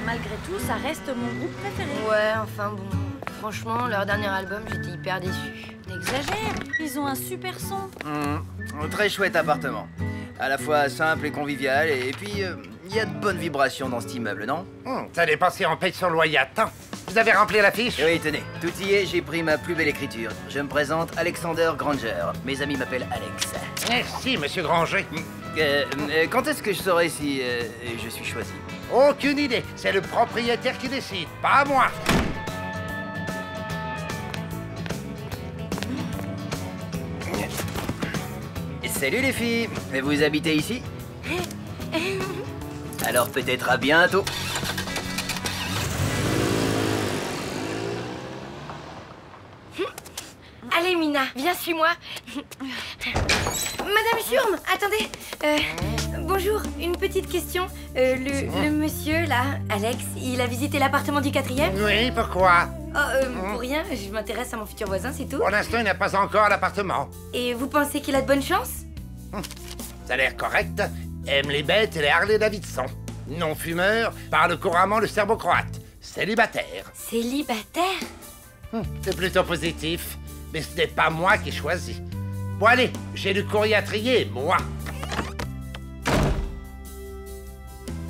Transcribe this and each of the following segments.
malgré tout, ça reste mon groupe préféré. Ouais, enfin bon. Franchement, leur dernier album, j'étais hyper déçue. T'exagères, ils ont un super son. Très chouette appartement. À la fois simple et convivial, et puis il y a de bonnes vibrations dans cet immeuble, non? Ça dépend si on paye son loyer à temps. Vous avez rempli la fiche? Oui, tenez, tout y est, j'ai pris ma plus belle écriture. Je me présente Alexander Granger. Mes amis m'appellent Alex. Merci, monsieur Granger. Quand est-ce que je saurai si je suis choisi? Aucune idée. C'est le propriétaire qui décide, pas moi. Salut les filles, vous habitez ici? Alors peut-être à bientôt. Allez, Mina, viens, suis-moi. Madame Schurm, attendez. Bonjour, une petite question. Le monsieur, là, Alex, il a visité l'appartement du 4e? Oui, pourquoi? Pour rien, je m'intéresse à mon futur voisin, c'est tout. Pour l'instant, il n'a pas encore l'appartement. Et vous pensez qu'il a de bonnes chances? Ça a l'air correct. Aime les bêtes et les Harley-Davidson. Non-fumeur, parle couramment le serbo-croate. Célibataire. Célibataire? C'est plutôt positif. Mais ce n'est pas moi qui ai choisi. Bon allez, j'ai du courrier à trier, moi.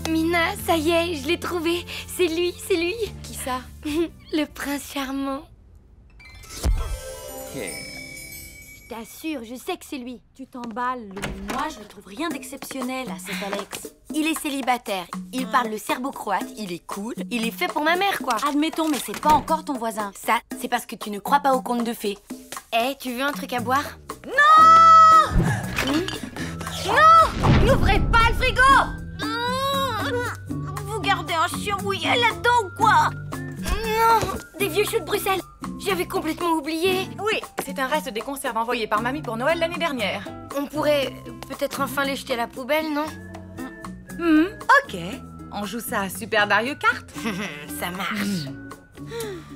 Mina, ça y est, je l'ai trouvé. C'est lui, c'est lui. Qui ça? Le prince charmant. Je t'assure, je sais que c'est lui. Tu t'emballes, Lou. Moi, je ne trouve rien d'exceptionnel à cet Alex. Il est célibataire, il parle le serbo-croate, il est cool, il est fait pour ma mère, quoi. Admettons, mais c'est pas encore ton voisin. Ça, c'est parce que tu ne crois pas aux contes de fées. Eh, tu veux un truc à boire? Non! Non! N'ouvrez pas le frigo! Vous gardez un chien mouillé là-dedans ou quoi? Non! Des vieux choux de Bruxelles. J'avais complètement oublié. Oui, c'est un reste des conserves envoyées par mamie pour Noël l'année dernière. On pourrait peut-être enfin les jeter à la poubelle, non? Ok. On joue ça à Super Mario Kart? Ça marche.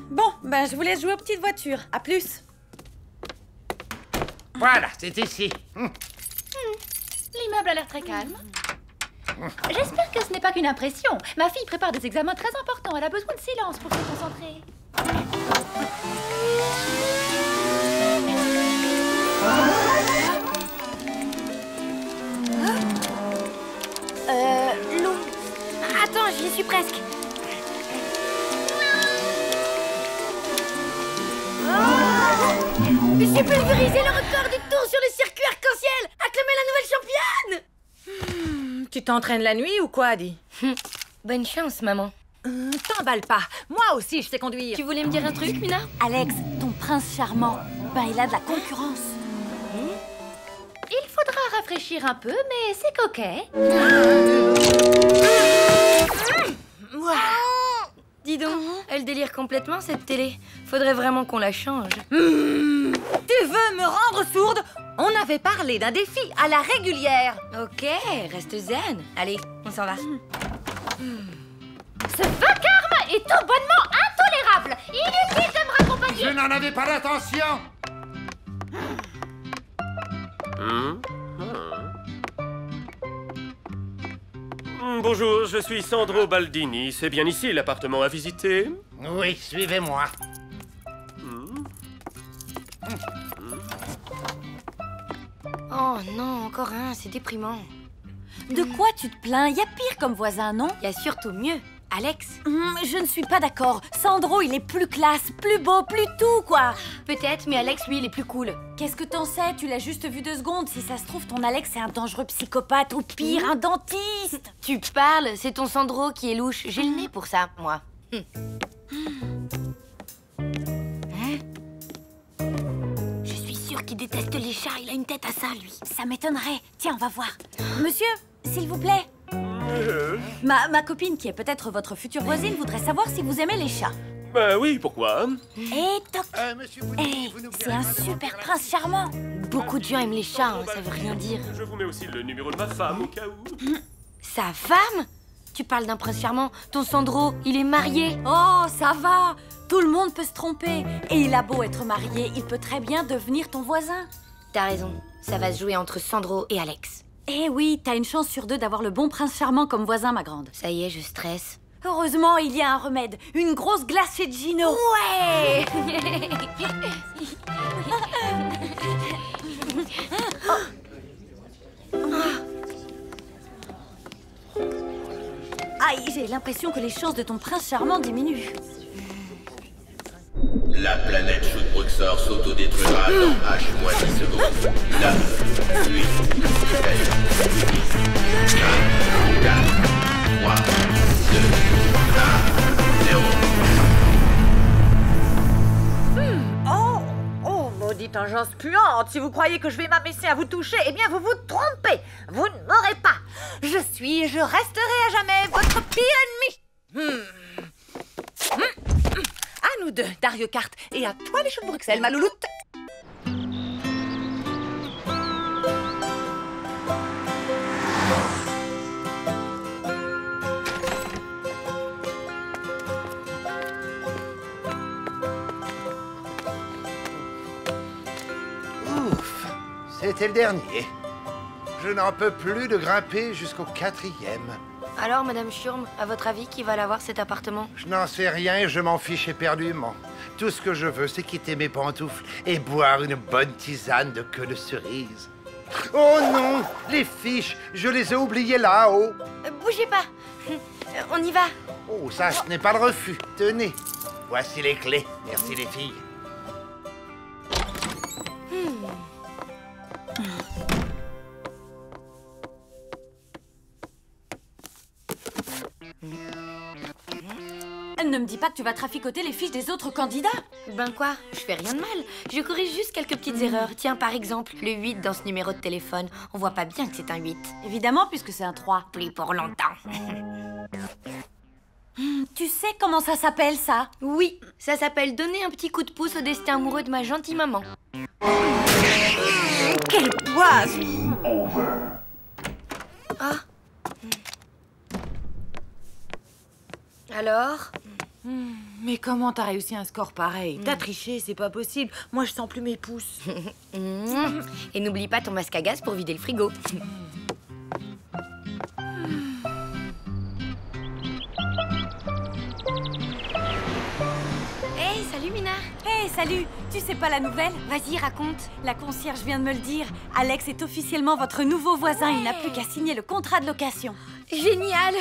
Bon, ben je vous laisse jouer aux petites voitures. À plus. Voilà, c'est ici. L'immeuble a l'air très calme. J'espère que ce n'est pas qu'une impression. Ma fille prépare des examens très importants. Elle a besoin de silence pour se concentrer. Lou. Attends, j'y suis presque. J'ai pulvérisé le record du tour sur le circuit arc-en-ciel. Acclamez la nouvelle championne. Tu t'entraînes la nuit ou quoi, Adi? Bonne chance, maman. T'emballe pas. Moi aussi, je sais conduire. Tu voulais me dire un truc, Mina? Alex, ton prince charmant, ben il a de la concurrence. Il faudra rafraîchir un peu, mais c'est coquet. Dis donc, elle délire complètement cette télé. Faudrait vraiment qu'on la change. Tu veux me rendre sourde? On avait parlé d'un défi à la régulière. Ok, reste zen. Allez, on s'en va. Ce vacarme est tout bonnement intolérable. Inutile de me raccompagner. Je n'en avais pas l'intention. Bonjour, je suis Sandro Baldini. C'est bien ici l'appartement à visiter? Oui, suivez-moi. Oh non, encore un, c'est déprimant. De quoi tu te plains? Y a pire comme voisin, non? Il y a surtout mieux. Alex. Je ne suis pas d'accord. Sandro, il est plus classe, plus beau, plus tout, quoi. Peut-être, mais Alex, lui, il est plus cool. Qu'est-ce que t'en sais? Tu l'as juste vu 2 secondes. Si ça se trouve, ton Alex est un dangereux psychopathe ou pire, un dentiste. Tu parles, c'est ton Sandro qui est louche. J'ai le nez pour ça, moi. Je suis sûre qu'il déteste les chats. Il a une tête à ça, lui. Ça m'étonnerait. Tiens, on va voir. Monsieur, s'il vous plaît. Ma copine, qui est peut-être votre future voisine, voudrait savoir si vous aimez les chats. Bah oui, pourquoi? Et toc. Monsieur Hey, c'est un super prince charmant. Beaucoup de gens aiment les chats, hein, ça veut rien dire. Je vous mets aussi le numéro de ma femme au cas où. Sa femme? Tu parles d'un prince charmant. Ton Sandro, il est marié. Oh, ça va. Tout le monde peut se tromper. Et il a beau être marié, il peut très bien devenir ton voisin. T'as raison, ça va se jouer entre Sandro et Alex. Eh oui, t'as une chance sur 2 d'avoir le bon prince charmant comme voisin, ma grande. Ça y est, je stresse. Heureusement, il y a un remède. Une grosse glace chez Gino. Ouais. Aïe, j'ai l'impression que les chances de ton prince charmant diminuent. La planète Shootbruxor s'autodétruira dans H-10 secondes. 9, 8, 7, 6, 5, 4, 3, 2, 1, 0. Oh, maudite engeance puante! Si vous croyez que je vais m'abaisser à vous toucher, eh bien vous vous trompez! Vous ne m'aurez pas! Je suis et je resterai à jamais votre pire ennemi! À nous deux, Dario Kart, et à toi les choux de Bruxelles, ma louloute! Ouf, c'était le dernier. Je n'en peux plus de grimper jusqu'au 4e. Alors, Madame Schurm, à votre avis, qui va l'avoir cet appartement? Je n'en sais rien et je m'en fiche éperdument. Tout ce que je veux, c'est quitter mes pantoufles et boire une bonne tisane de queue de cerise. Oh non, les fiches, je les ai oubliées là-haut. Bougez pas. On y va. Oh, ça, ce n'est pas le refus. Tenez, voici les clés. Merci les filles. Ne me dis pas que tu vas traficoter les fiches des autres candidats. Ben quoi? Je fais rien de mal. Je corrige juste quelques petites erreurs. Tiens, par exemple, le 8 dans ce numéro de téléphone. On voit pas bien que c'est un 8. Évidemment, puisque c'est un 3. Plus pour longtemps. Tu sais comment ça s'appelle, ça? Oui, ça s'appelle donner un petit coup de pouce au destin amoureux de ma gentille maman. Quelle poisse! Ah. Alors? Mais comment t'as réussi un score pareil? T'as triché, c'est pas possible. Moi, je sens plus mes pouces. Et n'oublie pas ton masque à gaz pour vider le frigo. Hey, salut Mina. Hé, salut! Tu sais pas la nouvelle? Vas-y, raconte. La concierge vient de me le dire. Alex est officiellement votre nouveau voisin. Il n'a plus qu'à signer le contrat de location. Génial.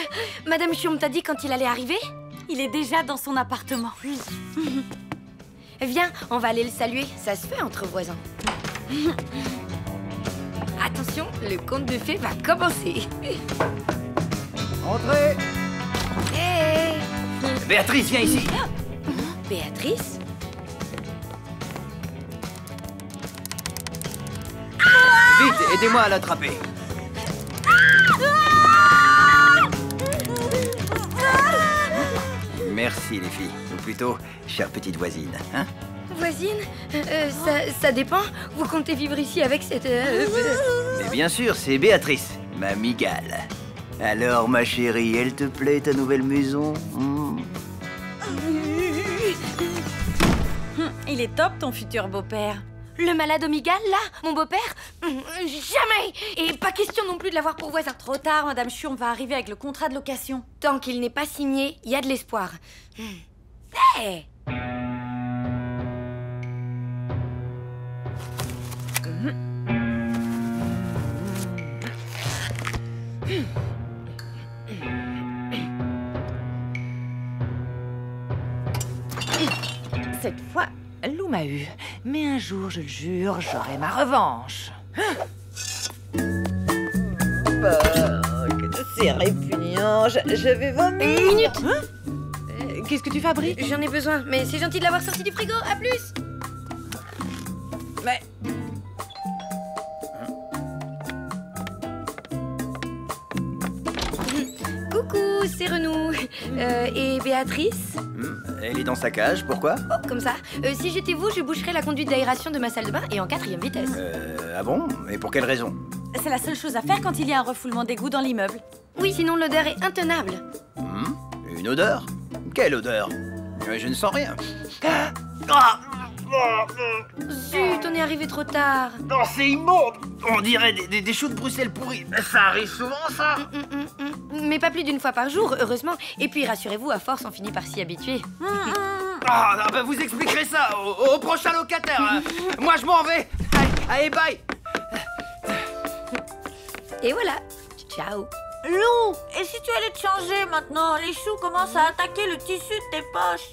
Madame Schurm t'a dit quand il allait arriver? Il est déjà dans son appartement. Viens, on va aller le saluer. Ça se fait entre voisins. Attention, le conte de fées va commencer. Entrez! Hé! Béatrice, viens ici! Béatrice? Vite, aidez-moi à l'attraper. Merci les filles, ou plutôt, chère petite voisine, hein? Voisine? Ça dépend. Vous comptez vivre ici avec cette... Mais bien sûr, c'est Béatrice, ma migale. Alors, ma chérie, elle te plaît ta nouvelle maison? Il est top, ton futur beau-père. Le malade Omigal, là? Mon beau-père? Jamais! Et pas question non plus de l'avoir pour voisin. Trop tard, Madame Schurm va arriver avec le contrat de location. Tant qu'il n'est pas signé, il y a de l'espoir. Hey! Cette fois, Lou m'a eu. Mais un jour, je le jure, j'aurai ma revanche. C'est répugnant. Je vais vomir. Une minute! Qu'est-ce que tu fabriques? J'en ai besoin, mais c'est gentil de l'avoir sorti du frigo. À plus! Mais... Coucou, c'est Renou. Et Béatrice? Elle est dans sa cage, pourquoi? Oh, comme ça. Si j'étais vous, je boucherais la conduite d'aération de ma salle de bain et en 4e vitesse. Ah bon? Et pour quelle raison? C'est la seule chose à faire quand il y a un refoulement d'égout dans l'immeuble. Oui, sinon l'odeur est intenable. Une odeur? Quelle odeur? Je ne sens rien. Zut, on est arrivé trop tard. Oh, c'est immonde! On dirait des choux de Bruxelles pourris. Ça arrive souvent, ça? Mais pas plus d'une fois par jour, heureusement. Et puis rassurez-vous, à force, on finit par s'y habituer. Ah, bah vous expliquerez ça au prochain locataire. Hein. Moi, je m'en vais. Allez, bye. Et voilà. Ciao. Lou, et si tu allais te changer maintenant? Les choux commencent à attaquer le tissu de tes poches.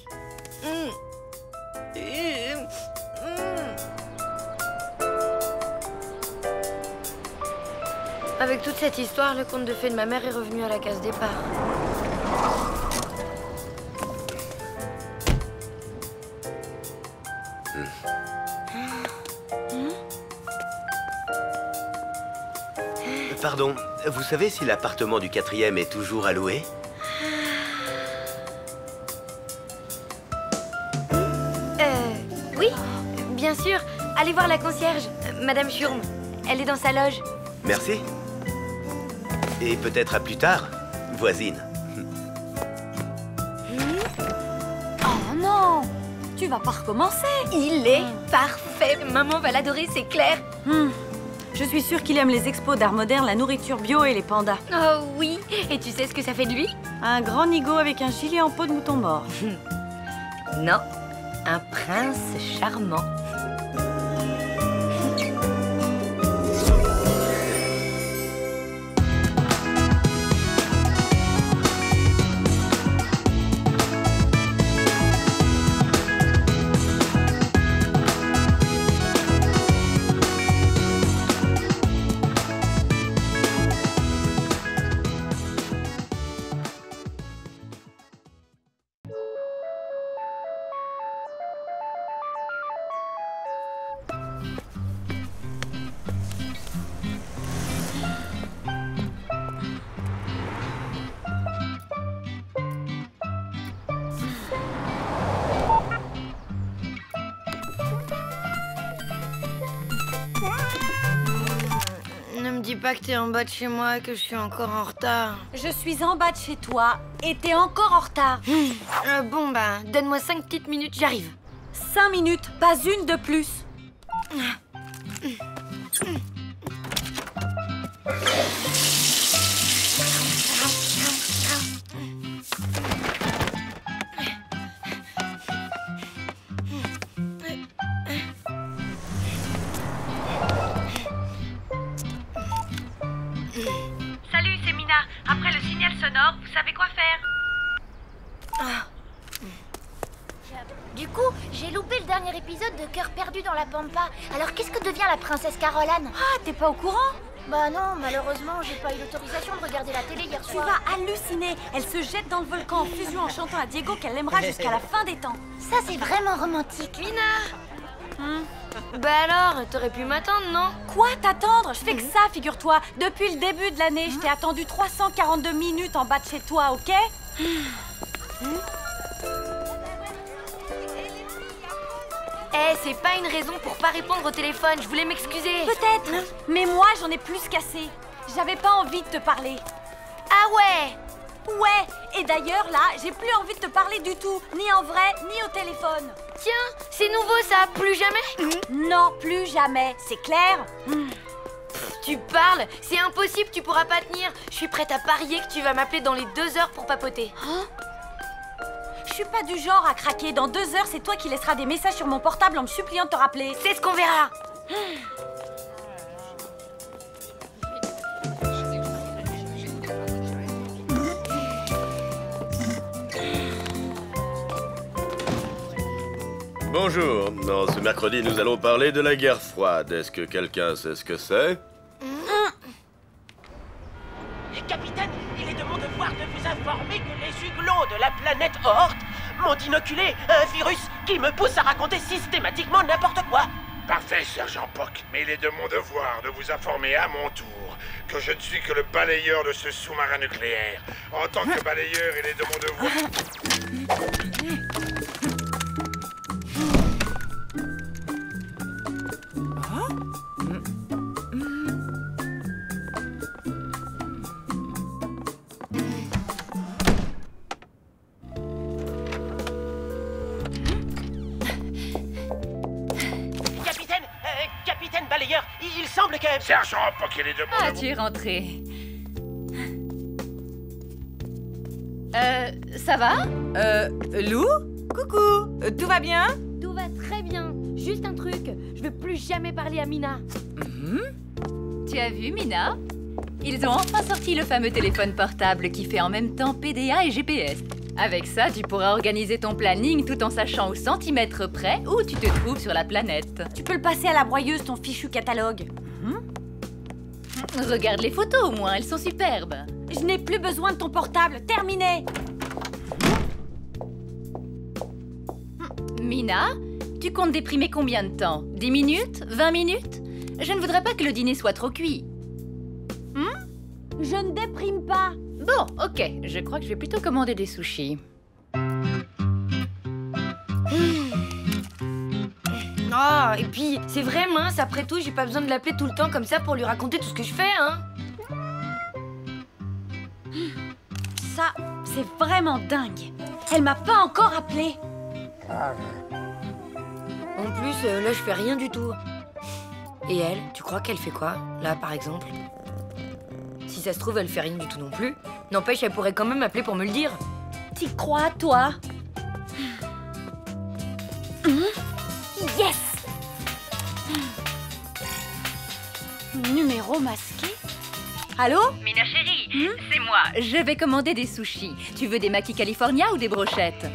Avec toute cette histoire, le conte de fées de ma mère est revenu à la case départ. Pardon, vous savez si l'appartement du 4e est toujours à louer? Oui, bien sûr. Allez voir la concierge, Madame Schurm. Elle est dans sa loge. Merci. Et peut-être à plus tard, voisine. Oh non! Tu vas pas recommencer. Il est parfait. Maman va l'adorer, c'est clair. Je suis sûre qu'il aime les expos d'art moderne, la nourriture bio et les pandas. Oh oui. Et tu sais ce que ça fait de lui? Un grand nigo avec un gilet en peau de mouton mort. Non, un prince charmant. Ne me dis pas que t'es en bas de chez moi et que je suis encore en retard. Je suis en bas de chez toi et t'es encore en retard. Bon, bah, donne-moi 5 petites minutes, j'arrive. 5 minutes, pas une de plus. Salut, c'est Mina. Après le signal sonore, vous savez quoi faire? Du coup, j'ai loupé le dernier épisode de Cœur perdu dans la Pampa. Alors qu'est-ce que devient la princesse Caroline? Ah, t'es pas au courant? Bah non, malheureusement, j'ai pas eu l'autorisation de regarder la télé hier Tu soir. vas halluciner. Elle se jette dans le volcan en fusion en chantant à Diego qu'elle l'aimera jusqu'à la fin des temps. Ça, c'est vraiment romantique. Mina! Bah alors, t'aurais pu m'attendre, non? Quoi t'attendre? Je fais que ça, figure-toi. Depuis le début de l'année, je t'ai attendu 342 minutes en bas de chez toi, ok? Eh, c'est pas une raison pour pas répondre au téléphone, je voulais m'excuser. Peut-être, mais moi j'en ai plus qu'assez. J'avais pas envie de te parler. Ah ouais? Ouais, et d'ailleurs là, j'ai plus envie de te parler du tout, ni en vrai, ni au téléphone. Tiens, c'est nouveau ça, plus jamais? Non, plus jamais, c'est clair? Tu parles? C'est impossible, tu pourras pas tenir. Je suis prête à parier que tu vas m'appeler dans les 2 heures pour papoter. Je suis pas du genre à craquer. Dans 2 heures, c'est toi qui laisseras des messages sur mon portable en me suppliant de te rappeler. C'est ce qu'on verra. Bonjour. Non, ce mercredi, nous allons parler de la guerre froide. Est-ce que quelqu'un sait ce que c'est? Capitaine, il est de mon devoir de vous informer que les huglons de la planète Oort m'ont inoculé un virus qui me pousse à raconter systématiquement n'importe quoi. Parfait, sergent Pock. Mais il est de mon devoir de vous informer à mon tour que je ne suis que le balayeur de ce sous-marin nucléaire. En tant que balayeur, il est de mon devoir... Capitaine balayeur, il semble que... Sergent Pock, il est de mon devoir... Tu es rentré. Ça va? Lou? Coucou, tout va bien? Tout va très bien. Juste un truc, je veux plus jamais parler à Mina. Tu as vu, Mina? Ils ont enfin sorti le fameux téléphone portable qui fait en même temps PDA et GPS. Avec ça, tu pourras organiser ton planning tout en sachant au centimètre près où tu te trouves sur la planète. Tu peux le passer à la broyeuse, ton fichu catalogue. Regarde les photos au moins, elles sont superbes. Je n'ai plus besoin de ton portable, terminé. Mina, tu comptes déprimer combien de temps? 10 minutes? 20 minutes? Je ne voudrais pas que le dîner soit trop cuit. Je ne déprime pas. Bon, ok, je crois que je vais plutôt commander des sushis. Ah, et puis, c'est vrai, mince, après tout, j'ai pas besoin de l'appeler tout le temps comme ça pour lui raconter tout ce que je fais, hein. Ça, c'est vraiment dingue. Elle m'a pas encore appelé. En plus, là, je fais rien du tout. Et elle, tu crois qu'elle fait quoi, là, par exemple? Si ça se trouve, elle fait rien du tout non plus. N'empêche, elle pourrait quand même m'appeler pour me le dire. T'y crois, toi? Yes! Numéro masqué? Allô? Mina chérie, c'est moi. Je vais commander des sushis. Tu veux des maquis California ou des brochettes?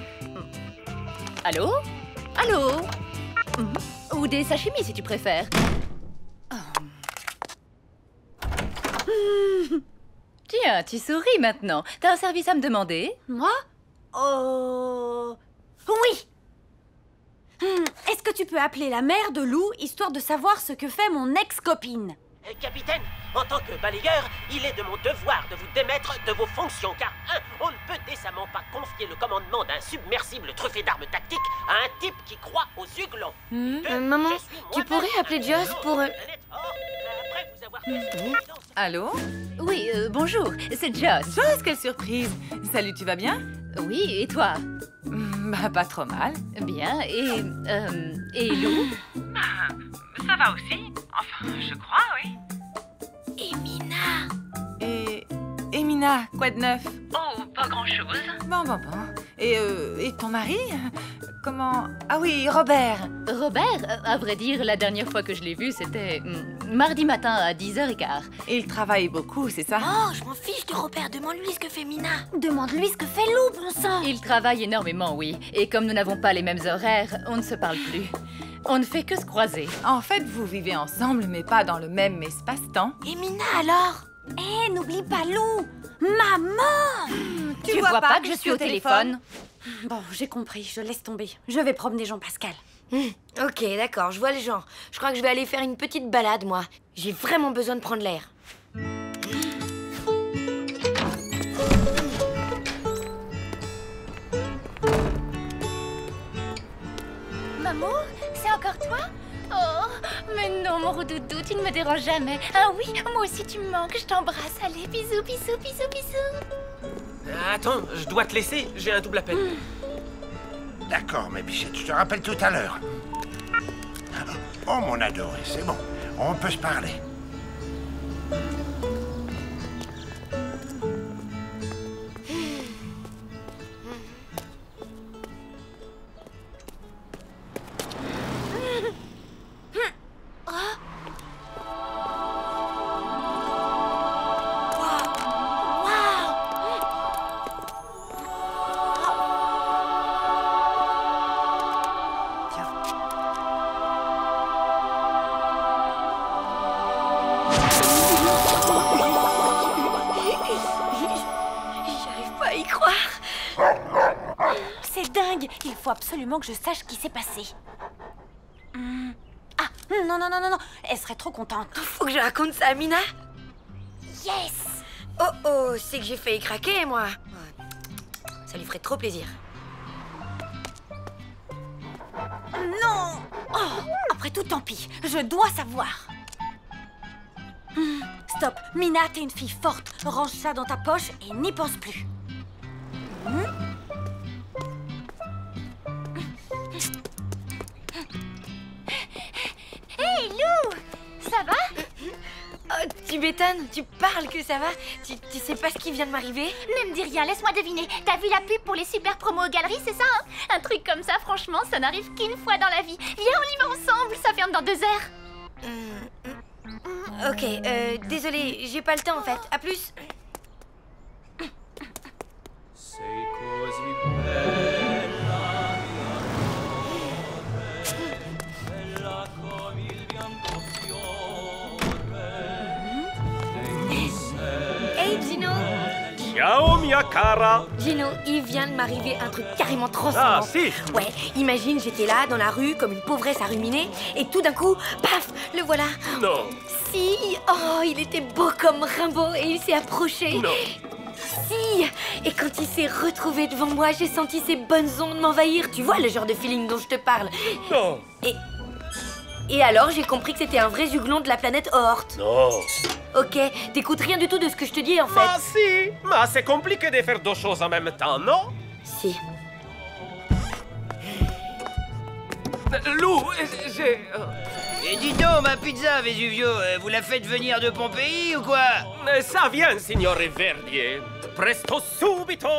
Allô? Allô? Ou des sashimi si tu préfères. Tiens, tu souris maintenant. T'as un service à me demander? Moi? Oui! Est-ce que tu peux appeler la mère de Lou, histoire de savoir ce que fait mon ex-copine? Capitaine, en tant que balayeur, il est de mon devoir de vous démettre de vos fonctions, car on ne peut décemment pas confier le commandement d'un submersible truffé d'armes tactiques à un type qui croit aux huglons. Maman, tu pourrais appeler Joss pour... Allô? Oui, bonjour, c'est Joss. Joss, quelle surprise! Salut, tu vas bien? Oui, et toi? Bah, pas trop mal. Bien, et Lou? Ça va aussi. Enfin, je crois, oui. Et Mina? Et Mina, quoi de neuf? Oh, pas grand-chose. Bon. Et ton mari? Comment... Ah oui, Robert. Robert, à vrai dire, la dernière fois que je l'ai vu, c'était mardi matin à 10h15. Il travaille beaucoup, c'est ça? Oh, je m'en fiche de Robert, demande-lui ce que fait Mina. Demande-lui ce que fait Lou, bon sang. Il travaille énormément, oui. Et comme nous n'avons pas les mêmes horaires, on ne se parle plus. On ne fait que se croiser. En fait, vous vivez ensemble, mais pas dans le même espace-temps. Et Mina, alors? N'oublie pas Lou. Maman! Tu vois pas que je suis au téléphone? Bon, j'ai compris, je laisse tomber. Je vais promener Jean-Pascal. Ok, d'accord, je vois le genre. Je crois que je vais aller faire une petite balade, moi. J'ai vraiment besoin de prendre l'air. Maman, c'est encore toi? Oh, mais non, mon roudoudou, tu ne me déranges jamais. Ah oui, moi aussi tu me manques, je t'embrasse. Allez, bisous, bisous, bisous, bisous. Attends, je dois te laisser, j'ai un double appel. D'accord, mes bichettes, je te rappelle tout à l'heure. Oh, mon adoré, c'est bon. On peut se parler. Il faut absolument que je sache ce qui s'est passé. Ah, non, elle serait trop contente. Faut que je raconte ça à Mina. Yes! Oh, c'est que j'ai failli craquer, moi. Ça lui ferait trop plaisir. Non! Oh, après tout, tant pis. Je dois savoir. Stop. Mina, t'es une fille forte. Range ça dans ta poche et n'y pense plus. Hey, Lou! Ça va? Oh, tu Tu m'étonnes, tu parles que ça va. Tu sais pas ce qui vient de m'arriver? Ne me dis rien, laisse-moi deviner. T'as vu la pub pour les super promos aux galeries, c'est ça, hein? Un truc comme ça, franchement, ça n'arrive qu'une fois dans la vie. Viens, on y va ensemble, ça ferme dans 2 heures. Ok, désolé, j'ai pas le temps en fait. À plus. Hey Gino. Ciao mia cara. Gino, il vient de m'arriver un truc carrément transcendant. Ah si. Ouais, imagine, j'étais là dans la rue comme une pauvresse à ruminer et tout d'un coup, paf, le voilà. Non. Si, oh, il était beau comme Rimbaud et il s'est approché. Non. Si, et quand il s'est retrouvé devant moi, j'ai senti ses bonnes ondes m'envahir. Tu vois le genre de feeling dont je te parle? Non. Et alors, j'ai compris que c'était un vrai zuglon de la planète Oort. Non. Ok, t'écoutes rien du tout de ce que je te dis en fait. Ah si. Mais c'est compliqué de faire 2 choses en même temps, non? Si. Lou, j'ai... Et dis donc, ma pizza, Vesuvio, vous la faites venir de Pompéi ou quoi? Ça vient, signore Verdier. Presto subito.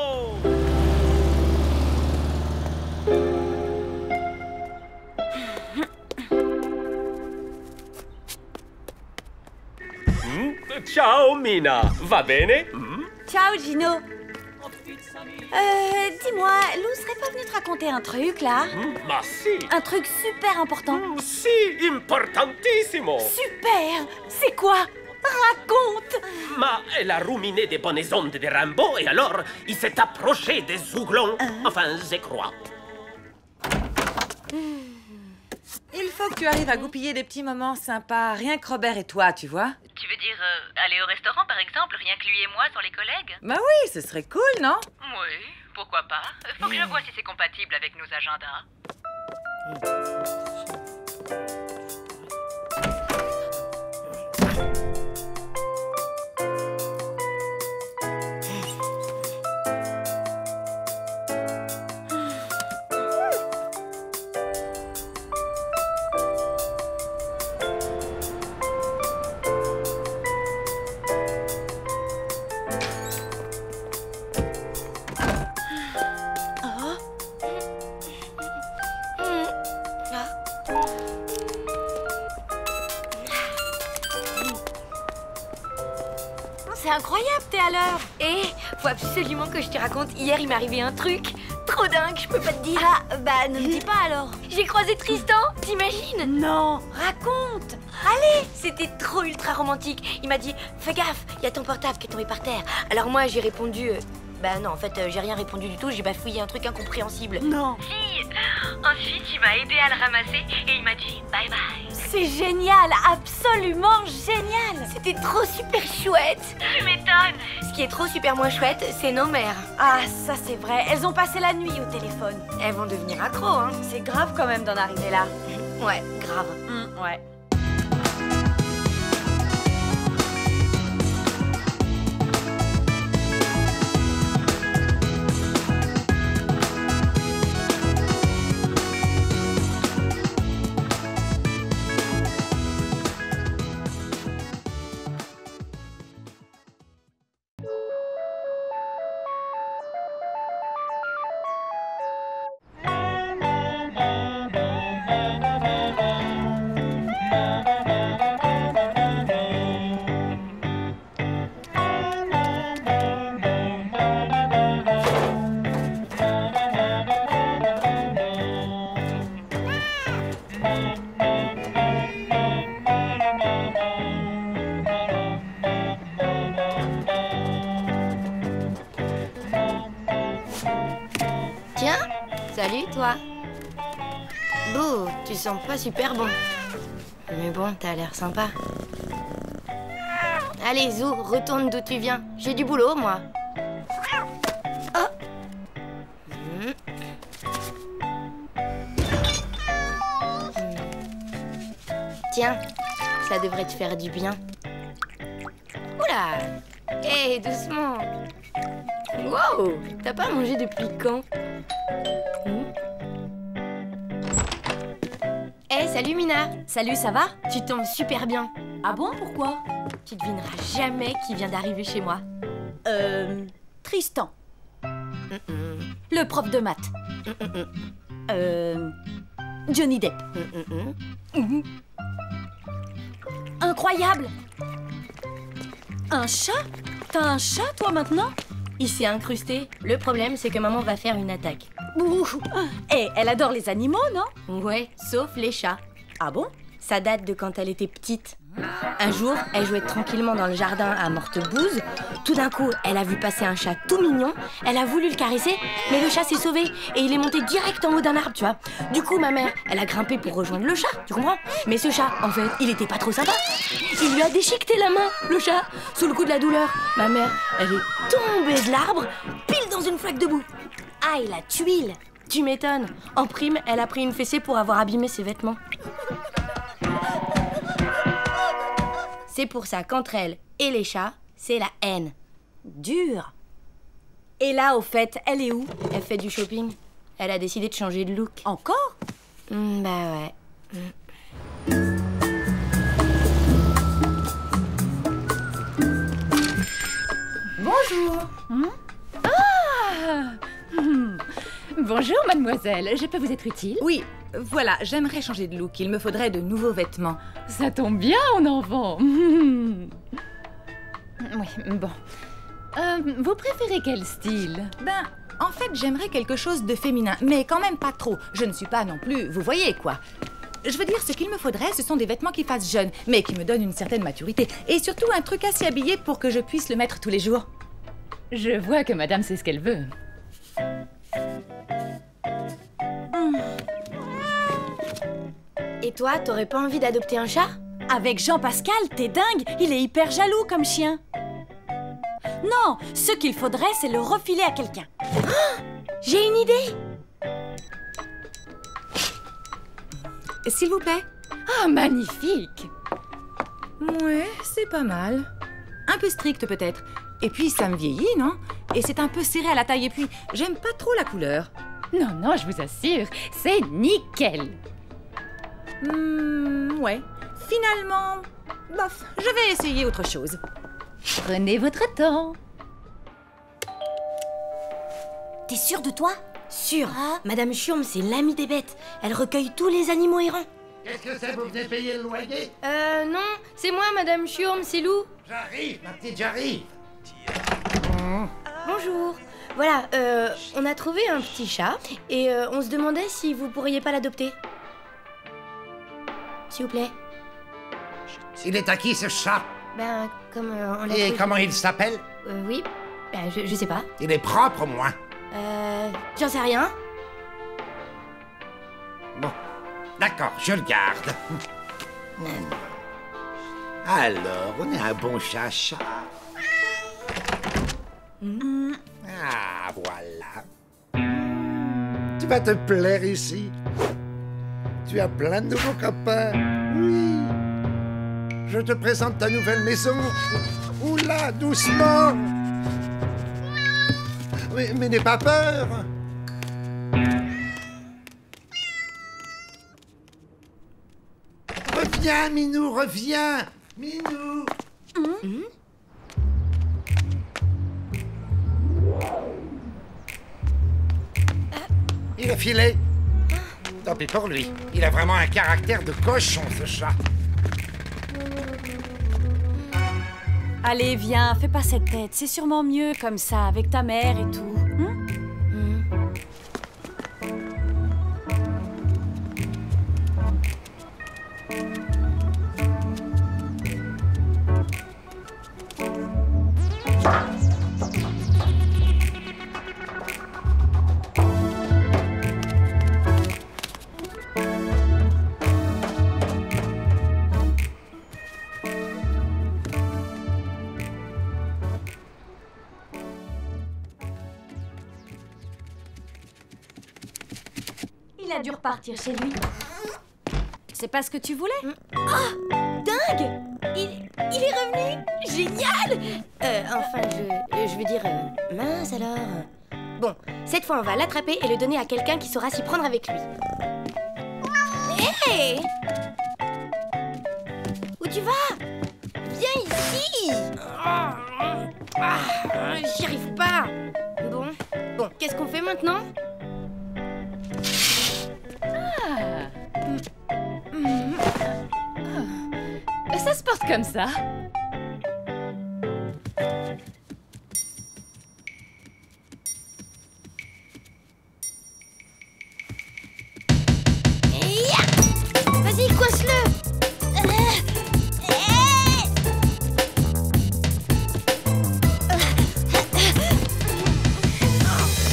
Ciao Mina, va bene? Ciao Gino. Dis-moi, Lou serait pas venue te raconter un truc là? Ma si. Un truc super important. Si, importantissimo. Super. C'est quoi? Raconte. Ma elle a ruminé des bonnes ondes de Rimbaud et alors il s'est approché des zouglons. Enfin, je crois. Il faut que tu arrives à goupiller des petits moments sympas, rien que Robert et toi, tu vois. Tu veux dire aller au restaurant par exemple, rien que lui et moi sans les collègues? Bah oui, ce serait cool, non? Oui, pourquoi pas. Faut que je vois si c'est compatible avec nos agendas. C'est incroyable, t'es à l'heure. Et faut absolument que je te raconte. Hier, il m'est arrivé un truc trop dingue, je peux pas te dire. Ah, bah ne me dis pas alors. J'ai croisé Tristan, t'imagines? Non, raconte. Allez, c'était trop ultra romantique. Il m'a dit, fais gaffe, il y a ton portable qui est tombé par terre. Alors moi, j'ai répondu, bah non, en fait, j'ai rien répondu du tout. J'ai bafouillé un truc incompréhensible. Non. Si, ensuite il m'a aidé à le ramasser et il m'a dit bye bye. C'est génial, absolument génial. C'était trop super chouette. Tu m'étonnes. Ce qui est trop super moins chouette, c'est nos mères. Ah, ça c'est vrai, elles ont passé la nuit au téléphone. Elles vont devenir accros, hein. C'est grave quand même d'en arriver là. Ouais, grave. Ouais. Tiens, salut toi. Bouh, tu sens pas super bon. Mais bon, t'as l'air sympa. Allez, Zou, retourne d'où tu viens. J'ai du boulot, moi. Oh. Tiens, ça devrait te faire du bien. Oula. Hé, doucement. Wow, t'as pas mangé depuis quand? Salut Mina. Salut, ça va? Tu tombes super bien. Ah bon, pourquoi? Tu devineras jamais qui vient d'arriver chez moi. Tristan. Le prof de maths. Johnny Depp. Incroyable! Un chat? T'as un chat, toi, maintenant? Il s'est incrusté. Le problème, c'est que maman va faire une attaque. Et elle adore les animaux, non? Ouais, sauf les chats. Ah bon? Ça date de quand elle était petite. Un jour, elle jouait tranquillement dans le jardin à Mortebouse. Tout d'un coup, elle a vu passer un chat tout mignon. Elle a voulu le caresser, mais le chat s'est sauvé et il est monté direct en haut d'un arbre, tu vois. Du coup, ma mère, elle a grimpé pour rejoindre le chat, tu comprends? Mais ce chat, en fait, il était pas trop sympa. Il lui a déchiqueté la main, le chat, sous le coup de la douleur. Ma mère, elle est tombée de l'arbre, pile dans une flaque de boue. Aïe, la tuile! Tu m'étonnes. En prime, elle a pris une fessée pour avoir abîmé ses vêtements. C'est pour ça qu'entre elle et les chats, c'est la haine. Dur. Et là, au fait, elle est où? Elle fait du shopping. Elle a décidé de changer de look. Encore? Bah ouais. Bonjour. Bonjour, mademoiselle. Je peux vous être utile? Oui, voilà, j'aimerais changer de look. Il me faudrait de nouveaux vêtements. Ça tombe bien, mon enfant. Oui, bon. Vous préférez quel style? Ben, en fait, j'aimerais quelque chose de féminin, mais quand même pas trop. Je ne suis pas non plus, vous voyez quoi. Je veux dire, ce qu'il me faudrait, ce sont des vêtements qui fassent jeune, mais qui me donnent une certaine maturité. Et surtout, un truc assez habillé pour que je puisse le mettre tous les jours. Je vois que madame sait ce qu'elle veut. Et toi, t'aurais pas envie d'adopter un chat? Avec Jean-Pascal, t'es dingue. Il est hyper jaloux comme chien. Non, ce qu'il faudrait, c'est le refiler à quelqu'un. Oh, j'ai une idée. S'il vous plaît. Ah, magnifique. Ouais, c'est pas mal. Un peu strict peut-être. Et puis ça me vieillit, non? Et c'est un peu serré à la taille. Et puis, j'aime pas trop la couleur. Non, non, je vous assure, c'est nickel. Ouais. Finalement, bof, je vais essayer autre chose. Prenez votre temps. T'es sûre de toi? Sûre. Madame Chiourme, c'est l'amie des bêtes. Elle recueille tous les animaux errants. Qu'est-ce que c'est, vous venez payer le loyer? Non, c'est moi, Madame Chiourme, c'est Lou. J'arrive, ma petite, j'arrive. Bonjour. Voilà, on a trouvé un petit chat et on se demandait si vous pourriez pas l'adopter. S'il vous plaît. Il est à qui, ce chat? Ben, comme on l'a Et trouvé... comment il s'appelle? Oui, ben, je sais pas. Il est propre, au moins. J'en sais rien. Bon, d'accord, je le garde. Alors, on est un bon chat-chat. Ah, voilà. Tu vas te plaire ici. Tu as plein de nouveaux copains. Oui. Je te présente ta nouvelle maison. Oula, doucement. Mais n'aie pas peur. Reviens, Minou, reviens. Minou. Il est filé. Tant pis pour lui. Il a vraiment un caractère de cochon, ce chat. Allez, viens, fais pas cette tête. C'est sûrement mieux comme ça, avec ta mère et tout. Il a dû repartir chez lui. C'est pas ce que tu voulais? Oh, dingue! Il est revenu! Génial! Enfin, je veux dire... mince alors... Bon, cette fois, on va l'attraper et le donner à quelqu'un qui saura s'y prendre avec lui. Hé! Où tu vas? viens ici. J'y arrive pas. Bon, qu'est-ce qu'on fait maintenant? Ça se porte comme ça. Vas-y, coince-le.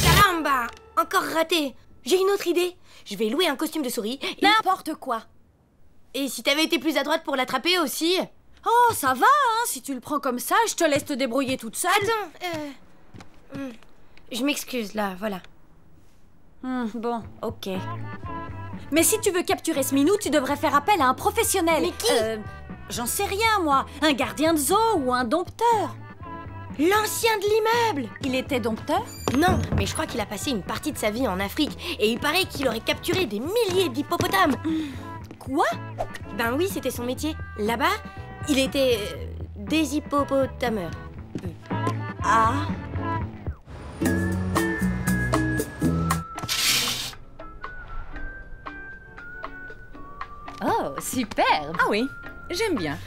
Caramba, encore raté. J'ai une autre idée. Je vais louer un costume de souris. N'importe quoi. Et si t'avais été plus adroite pour l'attraper aussi? Oh, ça va, hein. Si tu le prends comme ça, je te laisse te débrouiller toute seule. Attends, je m'excuse, là, voilà. Bon, ok. Mais si tu veux capturer ce minou, tu devrais faire appel à un professionnel. Mais qui? J'en sais rien, moi. Un gardien de zoo ou un dompteur. L'ancien de l'immeuble. Il était dompteur? Non, mais je crois qu'il a passé une partie de sa vie en Afrique. Et il paraît qu'il aurait capturé des milliers d'hippopotames. Quoi? Ben oui, c'était son métier. Là-bas, il était des hippopotameurs. Ah. Oh, superbe. Ah oui, j'aime bien.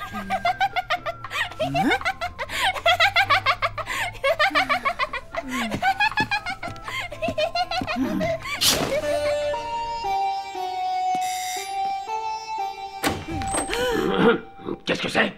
Qu'est-ce que c'est?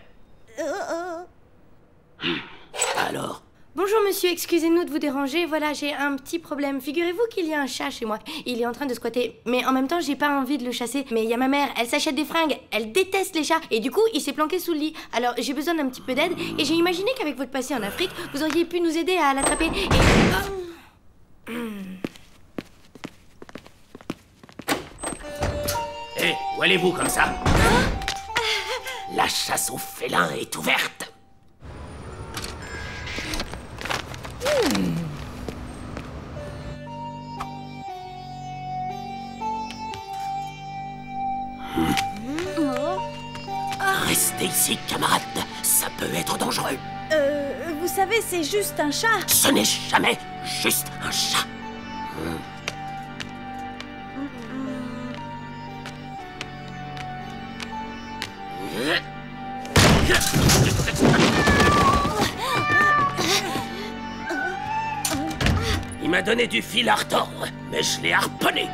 Alors? Bonjour monsieur, excusez-nous de vous déranger, voilà, j'ai un petit problème. Figurez-vous qu'il y a un chat chez moi. Il est en train de squatter, mais en même temps, j'ai pas envie de le chasser. Mais il y a ma mère, elle s'achète des fringues, elle déteste les chats, et du coup, il s'est planqué sous le lit. Alors, j'ai besoin d'un petit peu d'aide, et j'ai imaginé qu'avec votre passé en Afrique, vous auriez pu nous aider à l'attraper. Et... Hé, où allez-vous comme ça? La chasse aux félins est ouverte. Restez ici, camarades. Ça peut être dangereux. Vous savez, c'est juste un chat. Ce n'est jamais juste un chat. Il m'a donné du fil à retordre, mais je l'ai harponné.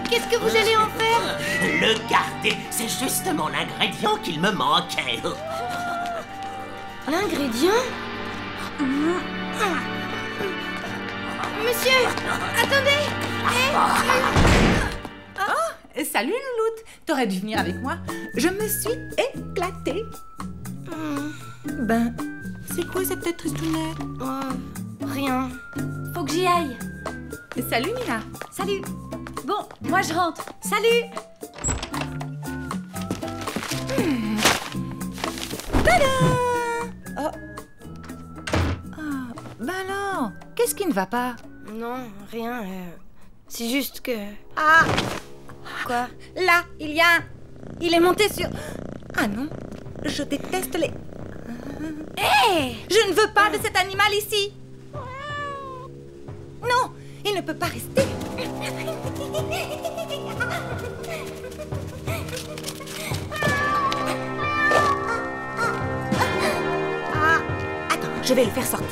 Qu'est-ce que vous allez en faire? Le garder, c'est justement l'ingrédient qu'il me manquait. L'ingrédient? Monsieur, attendez! Oh, salut Louloute. T'aurais dû venir avec moi. Je me suis éclatée. Ben, c'est quoi cette tête tristounette? Rien. Faut que j'y aille. Salut Mina. Salut. Bon, moi je rentre. Salut. Tada! Oh. Ben alors, qu'est-ce qui ne va pas? Non, rien. C'est juste que... Ah! Quoi? Là, il y a un... Il est monté sur... Ah non, je déteste les... Hé! Je ne veux pas de cet animal ici! Non! Il ne peut pas rester! Ah! Attends, je vais le faire sortir.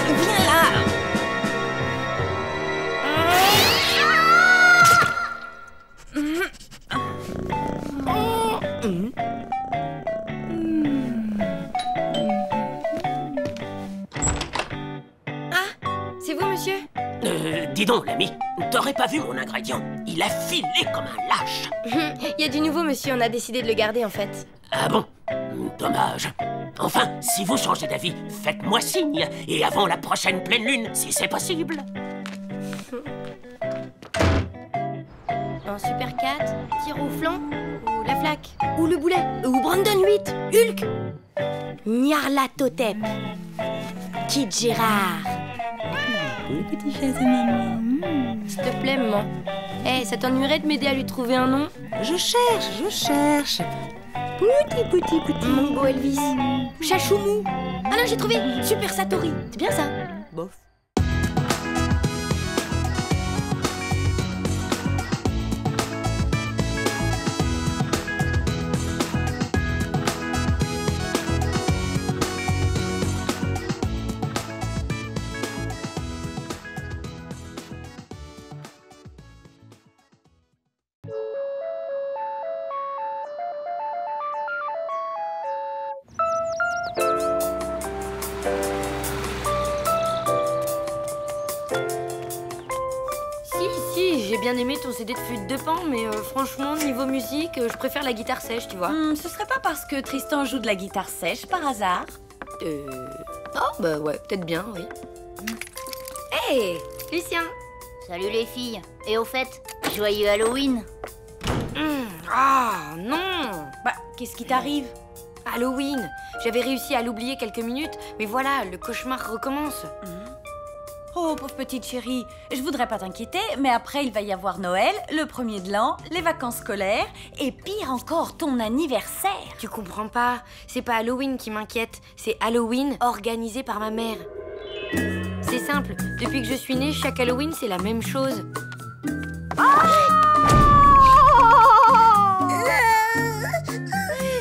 Viens là! C'est vous, monsieur? Dis donc, l'ami, t'aurais pas vu mon ingrédient? Il a filé comme un lâche. Il y a du nouveau, monsieur, on a décidé de le garder, en fait. Ah bon? Dommage. Enfin, si vous changez d'avis, faites-moi signe. Et avant la prochaine pleine lune, si c'est possible. Oh. bien Super 4, tir au flanc, ou la flaque, ou le boulet, ou Brandon 8, Hulk, Nyarlathotep, Kid Gérard. Petit chat de maman. S'il te plaît, maman. Eh, ça t'ennuierait de m'aider à lui trouver un nom? Je cherche. Pouti. Mongo Elvis, Chachoumou. Ah non, j'ai trouvé Super Satori. C'est bien ça? Bof. Si, j'ai bien aimé ton CD de flûte de Pan, mais franchement, niveau musique, je préfère la guitare sèche, tu vois. Ce serait pas parce que Tristan joue de la guitare sèche par hasard? Oh, bah ouais, peut-être bien, oui. Hey, Lucien. Salut les filles. Et au fait, joyeux Halloween. Ah, non. Bah, qu'est-ce qui t'arrive? Halloween. J'avais réussi à l'oublier quelques minutes, mais voilà, le cauchemar recommence. Oh, pauvre petite chérie, je voudrais pas t'inquiéter, mais après il va y avoir Noël, le 1er de l'an, les vacances scolaires, et pire encore, ton anniversaire. Tu comprends pas, c'est pas Halloween qui m'inquiète, c'est Halloween organisé par ma mère. C'est simple, depuis que je suis née, chaque Halloween c'est la même chose.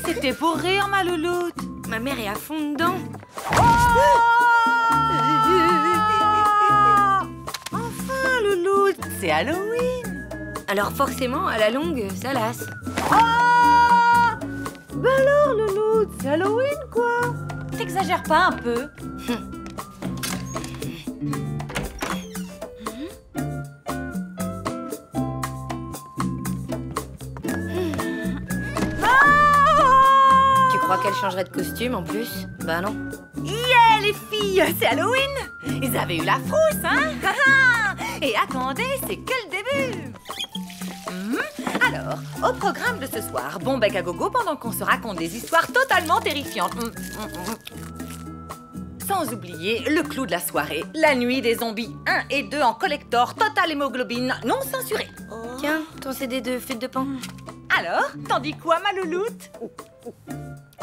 C'était pour rire, ma louloute. Ma mère est à fond dedans. Enfin, louloute, c'est Halloween. Alors forcément, à la longue, ça lasse. Bah alors, louloute, c'est Halloween, quoi. T'exagères pas un peu? Tu crois qu'elle changerait de costume en plus? Bah non. Yeah, les filles, c'est Halloween. Ils avaient eu la frousse, hein. Et attendez, c'est que le début. Alors, au programme de ce soir, bon bec à gogo pendant qu'on se raconte des histoires totalement terrifiantes. Sans oublier le clou de la soirée, la nuit des zombies 1 et 2 en collector, total hémoglobine, non censuré. Tiens, ton CD de flûte de Pan. Alors, t'en dis quoi, ma louloute?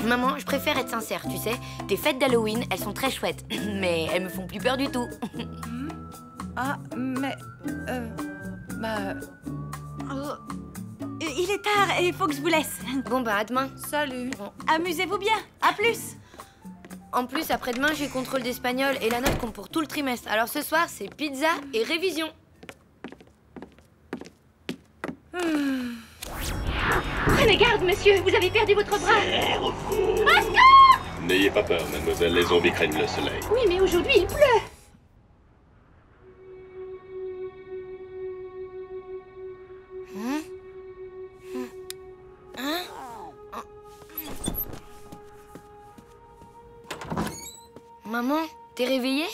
Maman, je préfère être sincère, tu sais. Tes fêtes d'Halloween, elles sont très chouettes, mais elles me font plus peur du tout. Ah, mais... Il est tard et il faut que je vous laisse. Bon bah, à demain. Salut. Bon. Amusez-vous bien, à plus. En plus, après-demain, j'ai contrôle d'espagnol et la note compte pour tout le trimestre. Alors ce soir, c'est pizza et révision. Prenez garde, monsieur, vous avez perdu votre bras. N'ayez pas peur, mademoiselle, les zombies craignent le soleil. Oui, mais aujourd'hui, il pleut. Maman, t'es réveillée?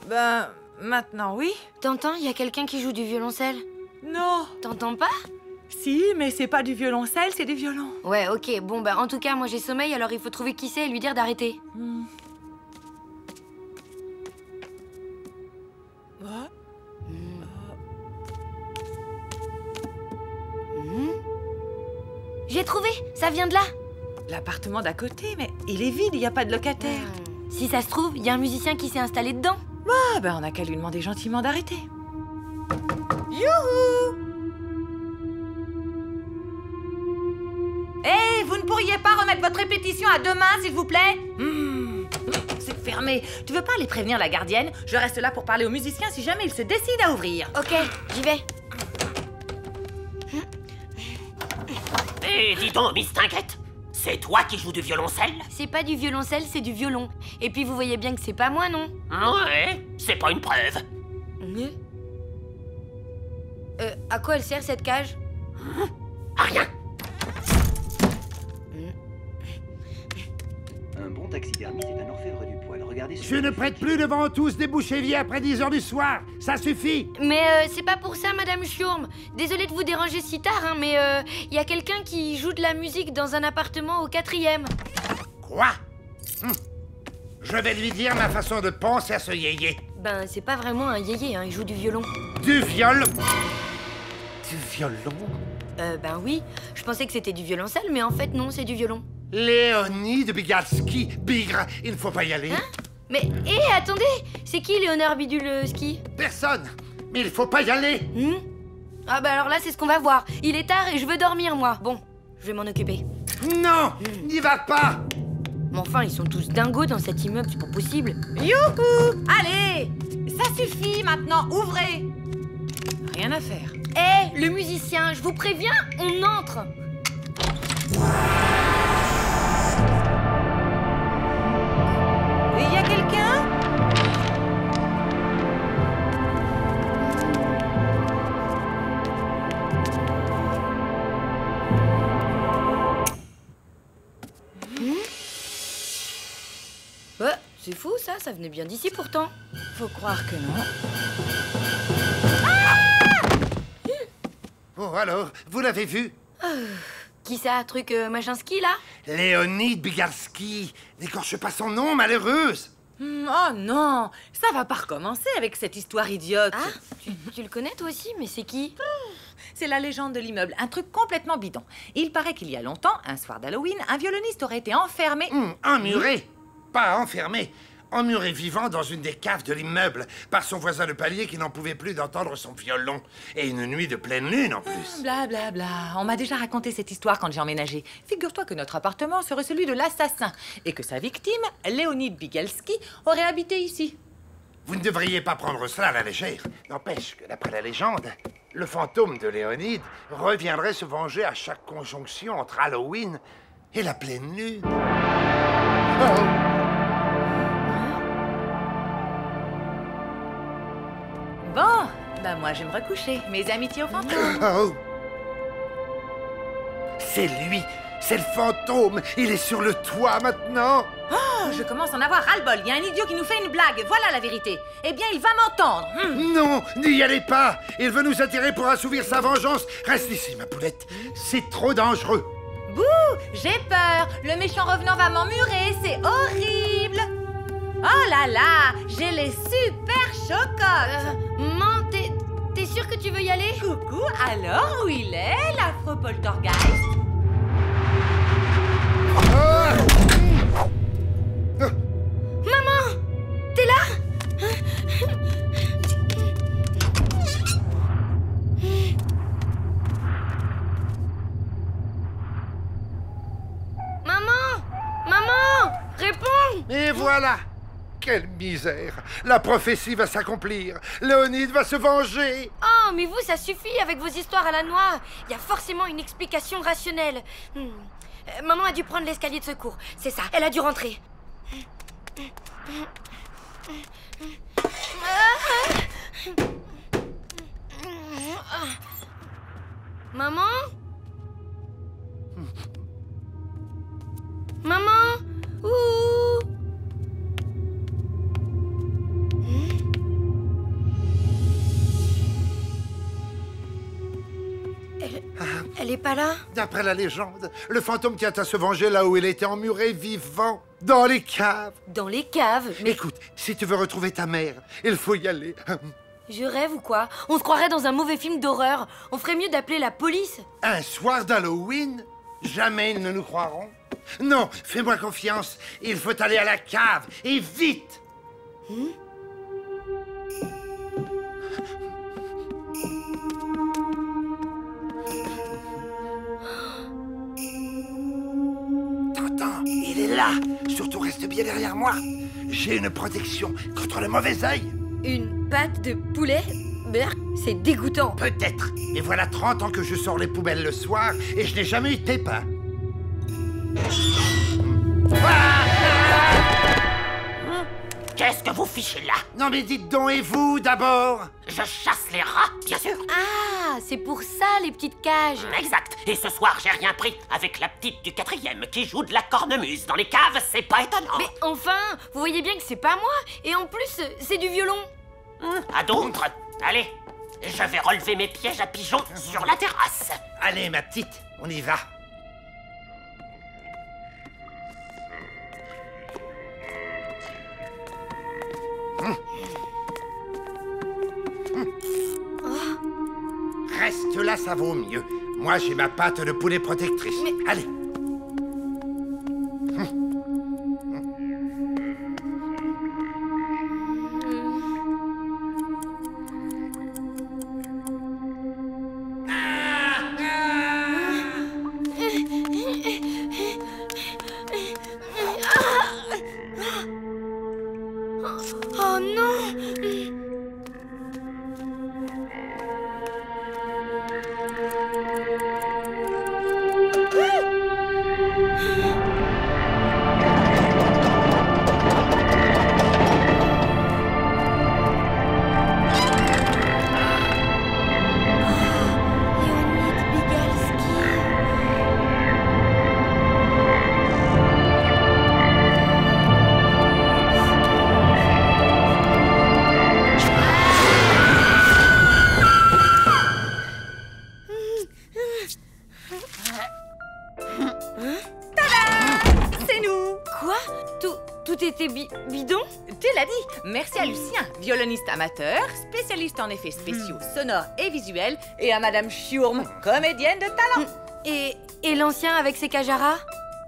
Ben, maintenant, oui. T'entends, il y a quelqu'un qui joue du violoncelle. Non. T'entends pas? Si, mais c'est pas du violoncelle, c'est du violon. Ouais, ok. Bon, bah, en tout cas, moi j'ai sommeil, alors il faut trouver qui c'est et lui dire d'arrêter. J'ai trouvé, ça vient de là. L'appartement d'à côté, mais il est vide, il n'y a pas de locataire. Si ça se trouve, il y a un musicien qui s'est installé dedans. Ah, ben on n'a qu'à lui demander gentiment d'arrêter. Youhou! Hé, vous ne pourriez pas remettre votre répétition à demain, s'il vous plaît? C'est fermé. Tu veux pas aller prévenir la gardienne? Je reste là pour parler aux musiciens si jamais ils se décident à ouvrir. Ok, j'y vais. Hé, dis donc, Miss Tinguette, c'est toi qui joues du violoncelle? C'est pas du violoncelle, c'est du violon. Et puis vous voyez bien que c'est pas moi, non? Ouais, c'est pas une preuve. À quoi elle sert cette cage? À rien. Un bon taxidermiste est un orfèvre du poil. Regardez Je ne prête plus devant tous des boucheviers après 10 heures du soir. Ça suffit. Mais c'est pas pour ça, Madame Schurm. Désolée de vous déranger si tard, hein, mais il y a quelqu'un qui joue de la musique dans un appartement au 4e. Quoi? Je vais lui dire ma façon de penser à ce yéyé. Ben, c'est pas vraiment un yéyé, hein, il joue du violon. Du violon? Du violon? Ben oui. Je pensais que c'était du violoncelle, mais en fait, non, c'est du violon. Léonide Bigalski. Bigre, il ne faut pas y aller. Hein? Mais, attendez! C'est qui Léonard Bidulski? Personne. Mais il faut pas y aller. Ah bah alors là, c'est ce qu'on va voir. Il est tard et je veux dormir, moi. Bon, je vais m'en occuper. Non, n'y va pas. Mais enfin, ils sont tous dingos dans cet immeuble, c'est pas possible. Youhou! Allez! Ça suffit maintenant, ouvrez! Rien à faire. Le musicien, je vous préviens, on entre. Il y a quelqu'un? C'est fou ça venait bien d'ici pourtant. Faut croire que non. Oh alors, vous l'avez vu? Qui ça, truc machin-ski là? Léonide Bigalski. N'écorche pas son nom, malheureuse. Oh non, ça va pas recommencer avec cette histoire idiote. Ah, tu le connais toi aussi, mais c'est qui? C'est la légende de l'immeuble, un truc complètement bidon. Il paraît qu'il y a longtemps, un soir d'Halloween, un violoniste aurait été enfermé... Emmuré. Pas enfermé. Emmuré vivant dans une des caves de l'immeuble par son voisin de palier qui n'en pouvait plus d'entendre son violon. Et une nuit de pleine lune en plus. Blablabla. On m'a déjà raconté cette histoire quand j'ai emménagé. Figure-toi que notre appartement serait celui de l'assassin et que sa victime, Léonide Bigalski, aurait habité ici. Vous ne devriez pas prendre cela à la légère. N'empêche que d'après la légende, le fantôme de Léonide reviendrait se venger à chaque conjonction entre Halloween et la pleine lune. Bon, bah moi je vais me recoucher. Mes amitiés au fantôme. C'est lui, c'est le fantôme. Il est sur le toit maintenant. Oh, je commence à en avoir ras-le-bol. Il y a un idiot qui nous fait une blague. Voilà la vérité. Eh bien, il va m'entendre. Non, n'y allez pas. Il veut nous attirer pour assouvir sa vengeance. Reste ici, ma poulette. C'est trop dangereux. Bouh, j'ai peur. Le méchant revenant va m'emmurer. C'est horrible. Oh là là, j'ai les super chocottes. Maman, t'es sûre que tu veux y aller? Coucou, alors où il est, l'afro-poltergeist? Maman, t'es là? Maman, réponds! Et voilà. Quelle misère! La prophétie va s'accomplir. Léonide va se venger. Oh, mais vous, ça suffit avec vos histoires à la noix. Il y a forcément une explication rationnelle. Maman a dû prendre l'escalier de secours. C'est ça, elle a dû rentrer. Maman? Maman? Ouh! Elle est pas là? D'après la légende, le fantôme tient à se venger là où il était emmuré vivant, dans les caves. Dans les caves? Mais... Écoute, si tu veux retrouver ta mère, il faut y aller. Je rêve ou quoi? On se croirait dans un mauvais film d'horreur. On ferait mieux d'appeler la police. Un soir d'Halloween? Jamais ils ne nous croiront. Non, fais-moi confiance. Il faut aller à la cave, et vite. T'entends? Il est là. Surtout reste bien derrière moi. J'ai une protection contre le mauvais œil. Une pâte de poulet? Berk, c'est dégoûtant. Peut-être. Mais voilà 30 ans que je sors les poubelles le soir et je n'ai jamais eu de pépin. Qu'est-ce que vous fichez là? Non mais dites donc, et vous d'abord? Je chasse les rats, bien sûr. Ah, Ah, c'est pour ça les petites cages. Exact. Et ce soir, j'ai rien pris avec la petite du 4e qui joue de la cornemuse dans les caves, c'est pas étonnant. Mais enfin, vous voyez bien que c'est pas moi. Et en plus, c'est du violon. À d'autres. Allez, je vais relever mes pièges à pigeons sur la terrasse. Allez, ma petite, on y va. Reste là, ça vaut mieux. Moi, j'ai ma pâte de poulet protectrice. Allez. Oh non! Tout était bidon? Tu l'as dit. Merci à Lucien, violoniste amateur, spécialiste en effets spéciaux, sonores et visuels, et à Madame Schurm, comédienne de talent. Et l'ancien avec ses cajaras?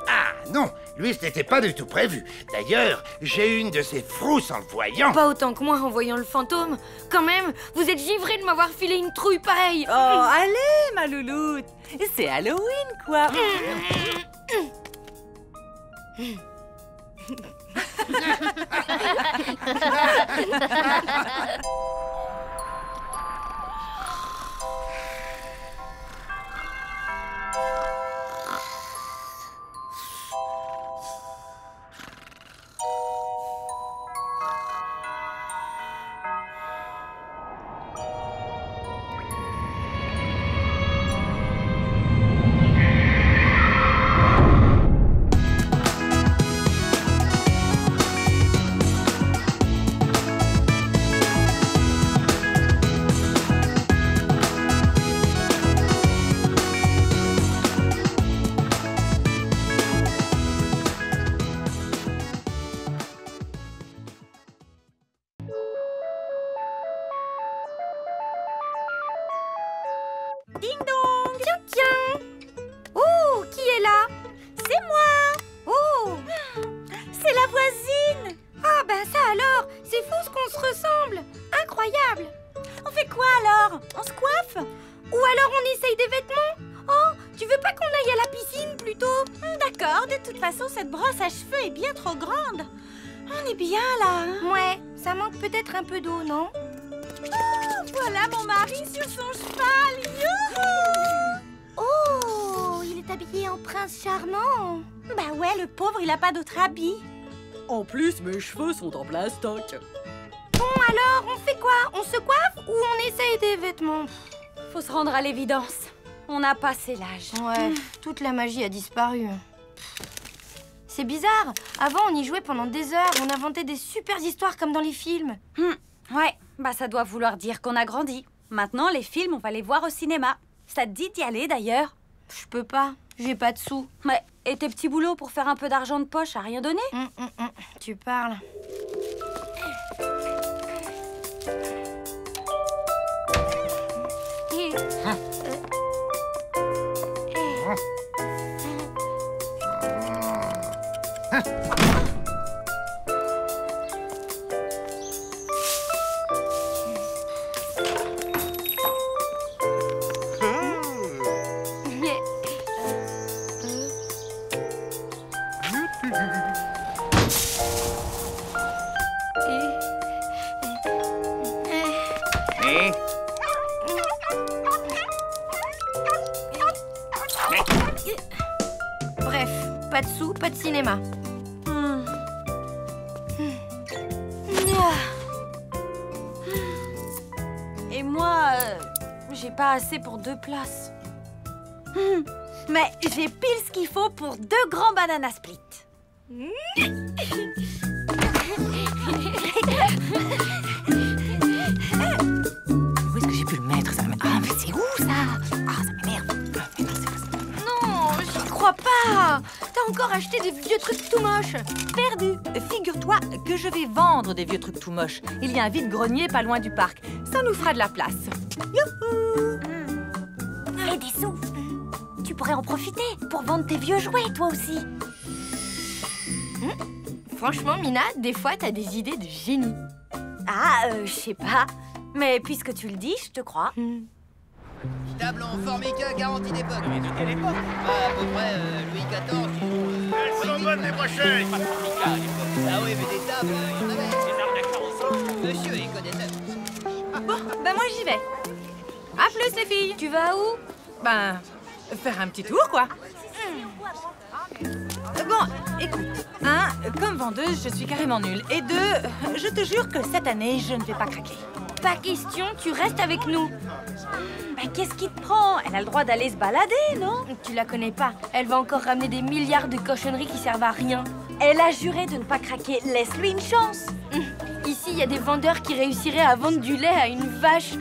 Ah non, lui ce n'était pas du tout prévu. D'ailleurs, j'ai une de ses frousses en le voyant. Pas autant que moi en voyant le fantôme. Quand même, vous êtes givré de m'avoir filé une trouille pareille. Oh, allez, ma louloute. C'est Halloween, quoi. Ding dong! Tiens, tiens! Oh, qui est là? C'est moi! Oh! C'est la voisine! Ah bah ça alors! C'est fou ce qu'on se ressemble! Incroyable! On fait quoi alors? On se coiffe? Ou alors on essaye des vêtements? Oh, tu veux pas qu'on aille à la piscine plutôt? D'accord, de toute façon cette brosse à cheveux est bien trop grande. On est bien là, hein? Ouais, ça manque peut-être un peu d'eau, non? Oh, voilà mon mari sur son cheval! Youhou! Oh, il est habillé en prince charmant. Bah ouais, le pauvre, il a pas d'autre habit. En plus, mes cheveux sont en plein stock. Bon, alors, on fait quoi? On se coiffe ou on essaye des vêtements? Faut se rendre à l'évidence. On a passé l'âge. Ouais, toute la magie a disparu. C'est bizarre. Avant, on y jouait pendant des heures. On inventait des super histoires comme dans les films. Ouais, bah ça doit vouloir dire qu'on a grandi. Maintenant, les films, on va les voir au cinéma. Ça te dit d'y aller d'ailleurs? Je peux pas. J'ai pas de sous. Ouais, et tes petits boulots pour faire un peu d'argent de poche, à rien donné? Tu parles. Bref, pas de sous, pas de cinéma. Et moi, j'ai pas assez pour 2 places. Mais j'ai pile ce qu'il faut pour 2 grands banana split. Où est-ce que j'ai pu le mettre, ça? Ah, mais c'est où, ça? Ah, ça m'énerve. Mais non, c'est pas ça. Non, j'y crois pas. T'as encore acheté des vieux trucs tout moches. Perdu. Figure-toi que je vais vendre des vieux trucs tout moches. Il y a un vide-grenier pas loin du parc. Ça nous fera de la place. Youhou! Et des sous. Tu pourrais en profiter pour vendre tes vieux jouets, toi aussi. Franchement, Mina, des fois, t'as des idées de génie. Ah, je sais pas. Mais puisque tu le dis, je te crois. Table en formica garantie d'époque. Mais de quelle époque? À peu près Louis XIV. Elles sont bonnes, les prochaines. Pas de formica à l'époque. Ah oui, mais des tables, il y en avait. Des armes de carrosserie. Monsieur, il connaissait. Bon, ben moi j'y vais. À plus les filles. Tu vas où? Ben, faire un petit tour quoi. Bon, écoute, comme vendeuse, je suis carrément nulle. Et 2, je te jure que cette année, je ne vais pas craquer. Pas question, tu restes avec nous. Mais qu'est-ce qui te prend? Elle a le droit d'aller se balader, non? Tu la connais pas. Elle va encore ramener des milliards de cochonneries qui servent à rien. Elle a juré de ne pas craquer. Laisse-lui une chance. Ici, il y a des vendeurs qui réussiraient à vendre du lait à une vache.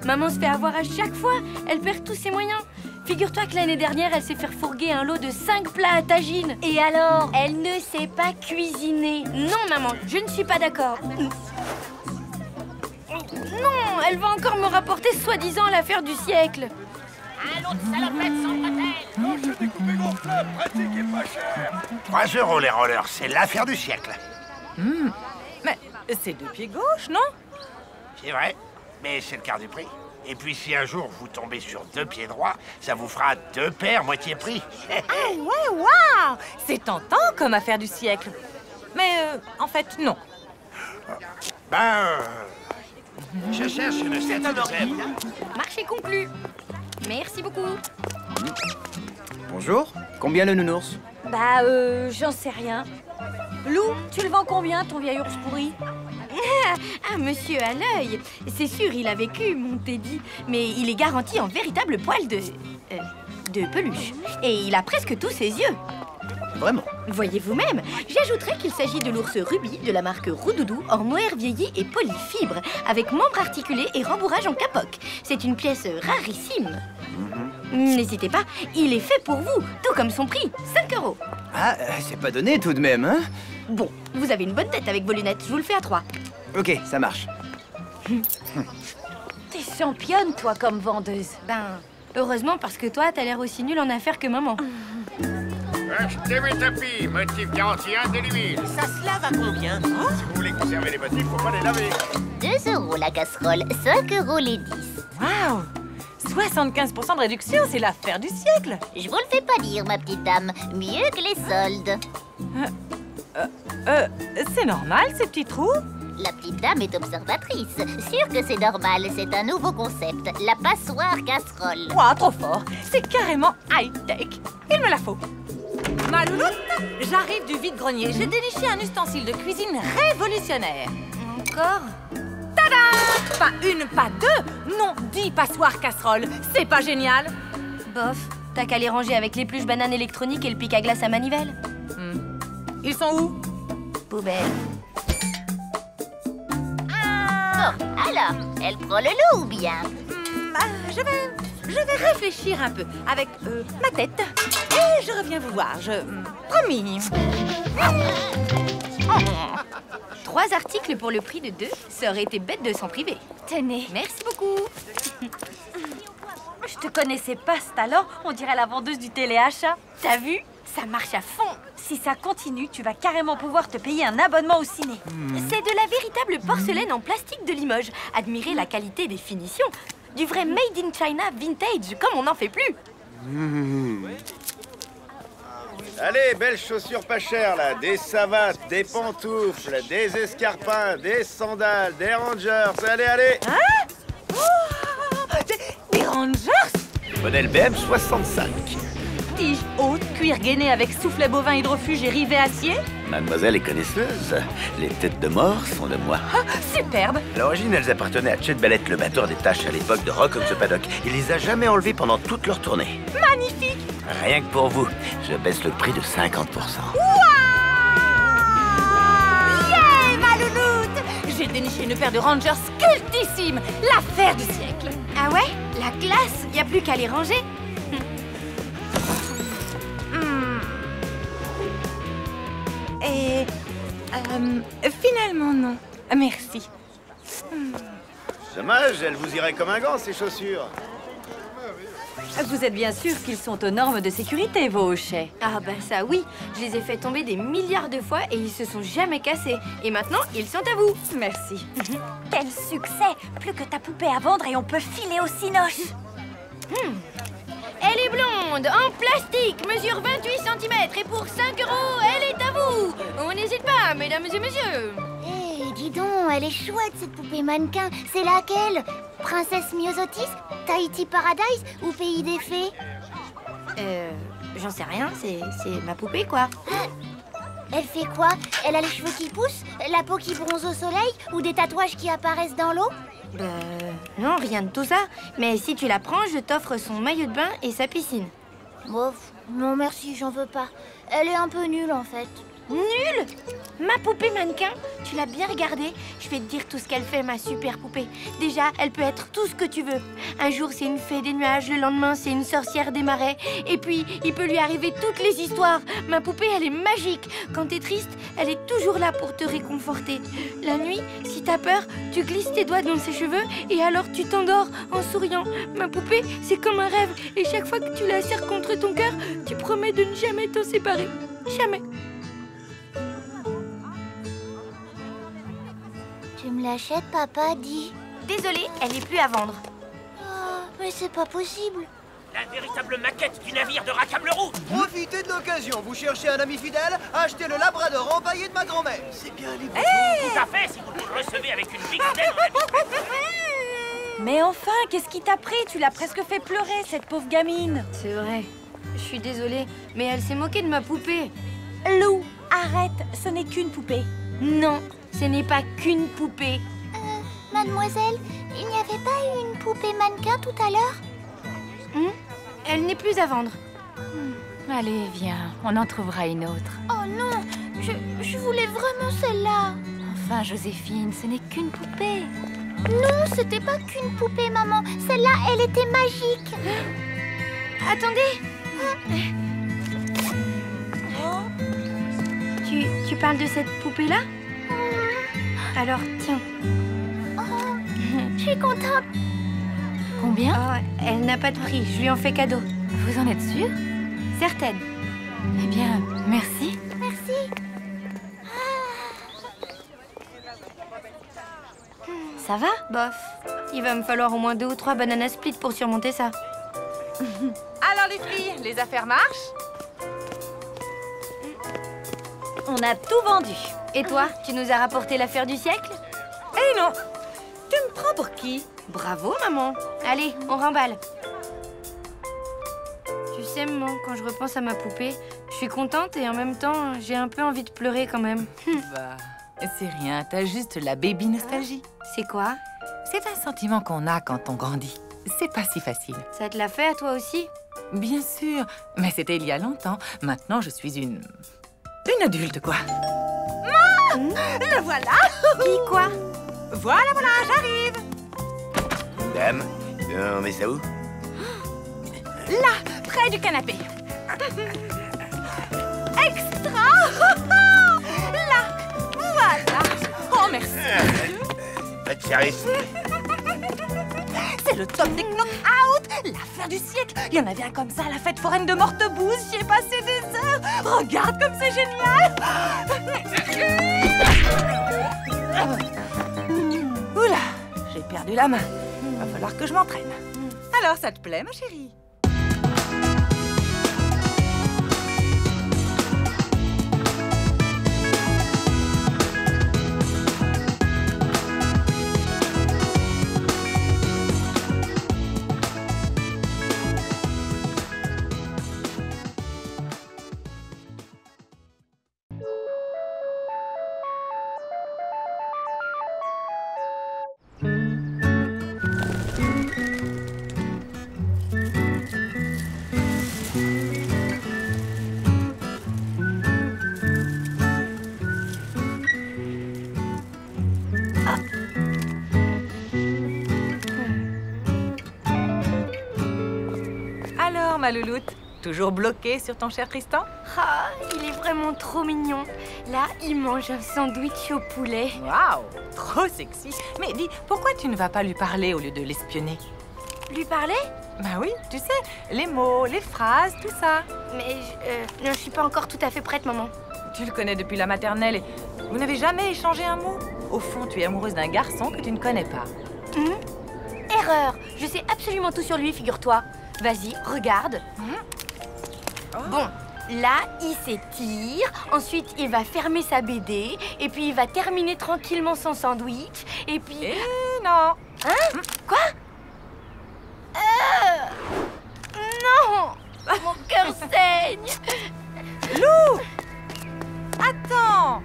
Maman se fait avoir à chaque fois. Elle perd tous ses moyens. Figure-toi que l'année dernière, elle s'est fait fourguer un lot de 5 plats à tagine. Et alors? Elle ne sait pas cuisiner. Non, maman, je ne suis pas d'accord. Non, elle va encore me rapporter soi-disant l'affaire du siècle. Un lot de salopettes sans bretelles. J'ai découpé gonflable, pratique et pas cher. 3 € les rollers, c'est l'affaire du siècle. Mais c'est 2 pieds gauche, non? C'est vrai, mais c'est le quart du prix. Et puis si un jour vous tombez sur 2 pieds droits, ça vous fera 2 paires moitié prix. Ah ouais, waouh! C'est tentant comme affaire du siècle. Mais en fait, non. Je cherche une certaine. Marché conclu. Merci beaucoup. Bonjour. Combien le nounours? Bah, j'en sais rien. Lou, tu le vends combien, ton vieil ours pourri? Ah, monsieur à l'œil. C'est sûr, il a vécu, mon Teddy. Mais il est garanti en véritable poil de peluche. Et il a presque tous ses yeux. Vraiment? Voyez vous-même. J'ajouterais qu'il s'agit de l'ours Ruby de la marque Roudoudou en mohair vieilli et polyfibre, avec membres articulés et rembourrage en capoc. C'est une pièce rarissime. N'hésitez pas, il est fait pour vous, tout comme son prix, 5 €. Ah, c'est pas donné tout de même, hein? Bon, vous avez une bonne tête avec vos lunettes, je vous le fais à 3. Ok, ça marche. T'es championne, toi, comme vendeuse. Ben, heureusement, parce que toi, t'as l'air aussi nul en affaires que maman. Achetez mes tapis, motif garanti indélébile. Ça se lave à combien? Si vous voulez conserver les motifs, faut pas les laver. 2 € la casserole, 5 € les 10. Waouh! 75% de réduction, c'est l'affaire du siècle. Je vous le fais pas dire, ma petite dame. Mieux que les soldes. C'est normal, ces petits trous? La petite dame est observatrice. Sûr que c'est normal, c'est un nouveau concept. La passoire casserole. Ouah, trop fort. C'est carrément high-tech. Il me la faut. Ma louloute, j'arrive du vide-grenier. J'ai déniché un ustensile de cuisine révolutionnaire. Encore? Tada! Pas une, pas 2, non, 10 passoires casseroles. C'est pas génial? Bof, t'as qu'à les ranger avec l'épluche banane électronique et le pic à glace à manivelle. Ils sont où? Poubelle. Alors, elle prend le loup ou bien? Je vais réfléchir un peu avec ma tête. Et je reviens vous voir, promis. 3 articles pour le prix de 2, ça aurait été bête de s'en priver. Tenez. Merci beaucoup. Je te connaissais pas ce talent, on dirait la vendeuse du téléachat. T'as vu? Ça marche à fond. Si ça continue, tu vas carrément pouvoir te payer un abonnement au ciné. C'est de la véritable porcelaine en plastique de Limoges. Admirez la qualité des finitions. Du vrai made in China vintage, comme on n'en fait plus. Allez, belles chaussures pas chères, là. Des savates, des pantoufles, des escarpins, des sandales, des rangers. Allez, allez. Hein? Oh, des rangers? Modèle BM 65. Tige haute, cuir gainé avec soufflet bovin hydrofuge et rivet acier. Mademoiselle est connaisseuse. Les têtes de mort sont de moi. Ah, superbe. À l'origine, elles appartenaient à Chet Ballett, le batteur des Taches à l'époque de Rock on the Paddock. Il les a jamais enlevées pendant toute leur tournée. Magnifique. Rien que pour vous, je baisse le prix de 50%. Yeah, ma louloute. J'ai déniché une paire de Rangers cultissime. L'affaire du siècle. Ah ouais? La classe? Y a plus qu'à les ranger? Et... finalement, non. Merci. Dommage, elles vous iraient comme un gant, ces chaussures. Vous êtes bien sûr qu'ils sont aux normes de sécurité, vos hochets. Ah bah ça oui, je les ai fait tomber des milliards de fois et ils se sont jamais cassés. Et maintenant, ils sont à vous. Merci. Quel succès! Plus que ta poupée à vendre et on peut filer au cinoche. Elle est blonde, en plastique, mesure 28 cm et pour 5 €, elle est à vous. On n'hésite pas, mesdames et messieurs. Hé, dis donc, elle est chouette cette poupée mannequin. C'est laquelle? Princesse Myosotis, Tahiti Paradise ou Pays des Fées? J'en sais rien, c'est ma poupée quoi. Elle fait quoi? Elle a les cheveux qui poussent, la peau qui bronze au soleil ou des tatouages qui apparaissent dans l'eau? Non, rien de tout ça. Mais si tu la prends, je t'offre son maillot de bain et sa piscine. Bof, non merci, j'en veux pas. Elle est un peu nulle en fait. Nulle? Ma poupée mannequin? Tu l'as bien regardée? Je vais te dire tout ce qu'elle fait, ma super poupée. Déjà, elle peut être tout ce que tu veux. Un jour, c'est une fée des nuages, le lendemain, c'est une sorcière des marais. Et puis, il peut lui arriver toutes les histoires. Ma poupée, elle est magique. Quand t'es triste, elle est toujours là pour te réconforter. La nuit, si t'as peur, tu glisses tes doigts dans ses cheveux et alors tu t'endors en souriant. Ma poupée, c'est comme un rêve. Et chaque fois que tu la serres contre ton cœur, tu promets de ne jamais t'en séparer. Jamais. Tu me l'achètes, papa, dis. Désolée, elle n'est plus à vendre. Oh, mais c'est pas possible. La véritable maquette du navire de Rackham le Roux. Profitez de l'occasion. Vous cherchez un ami fidèle? Achetez le labrador empaillé de ma grand-mère. C'est bien les Tout à fait, si vous le recevez avec une big en ami. Mais enfin, qu'est-ce qui t'a pris? Tu l'as presque fait pleurer, cette pauvre gamine. C'est vrai. Je suis désolée, mais elle s'est moquée de ma poupée. Lou, arrête, ce n'est qu'une poupée. Non, ce n'est pas qu'une poupée. Mademoiselle, il n'y avait pas eu une poupée mannequin tout à l'heure? Elle n'est plus à vendre. Allez, viens, on en trouvera une autre. Oh non, je voulais vraiment celle-là. Enfin, Joséphine, ce n'est qu'une poupée. Non, c'était pas qu'une poupée, maman. Celle-là, elle était magique. Attendez. Tu parles de cette poupée-là? Alors, tiens. Oh, je suis contente. Combien? Oh, elle n'a pas de prix, je lui en fais cadeau. Vous en êtes sûre? Certaine. Eh bien, merci. Merci. Ça va? Bof. Il va me falloir au moins 2 ou 3 bananas split pour surmonter ça. Alors les filles, les affaires marchent? On a tout vendu. Et toi, tu nous as rapporté l'affaire du siècle? Eh non! Tu me prends pour qui? Bravo, maman. Allez, on remballe. Tu sais, maman, quand je repense à ma poupée, je suis contente et en même temps, j'ai un peu envie de pleurer quand même. Bah, c'est rien, t'as juste la baby nostalgie. C'est quoi? C'est un sentiment qu'on a quand on grandit. C'est pas si facile. Ça te l'a fait à toi aussi? Bien sûr, mais c'était il y a longtemps. Maintenant, je suis une adulte, quoi. Le voilà! Qui, quoi? Voilà, j'arrive! Dame, on met ça où? Là, près du canapé. Extra! Là, voilà! Oh, merci! Pas de service. C'est le top des knock-out! L'affaire du siècle! Il y en avait un comme ça à la fête foraine de Mortebouze. J'y ai passé des heures! Regarde comme c'est génial! Oula! J'ai perdu la main. Va falloir que je m'entraîne. Alors, ça te plaît, ma chérie? Alors, ma louloute, toujours bloquée sur ton cher Tristan? Ah, il est vraiment trop mignon. Là, il mange un sandwich au poulet. Waouh, trop sexy. Mais dis, pourquoi tu ne vas pas lui parler au lieu de l'espionner? Lui parler? Bah oui, tu sais, les mots, les phrases, tout ça. Mais non, je suis pas encore tout à fait prête, maman. Tu le connais depuis la maternelle et vous n'avez jamais échangé un mot? Au fond, tu es amoureuse d'un garçon que tu ne connais pas. Erreur. Je sais absolument tout sur lui, figure-toi. Vas-y, regarde. Bon, là, il s'étire. Ensuite, il va fermer sa BD. Et puis, il va terminer tranquillement son sandwich. Et puis... non. Hein? Quoi? Non. Mon cœur saigne. Lou! Attends!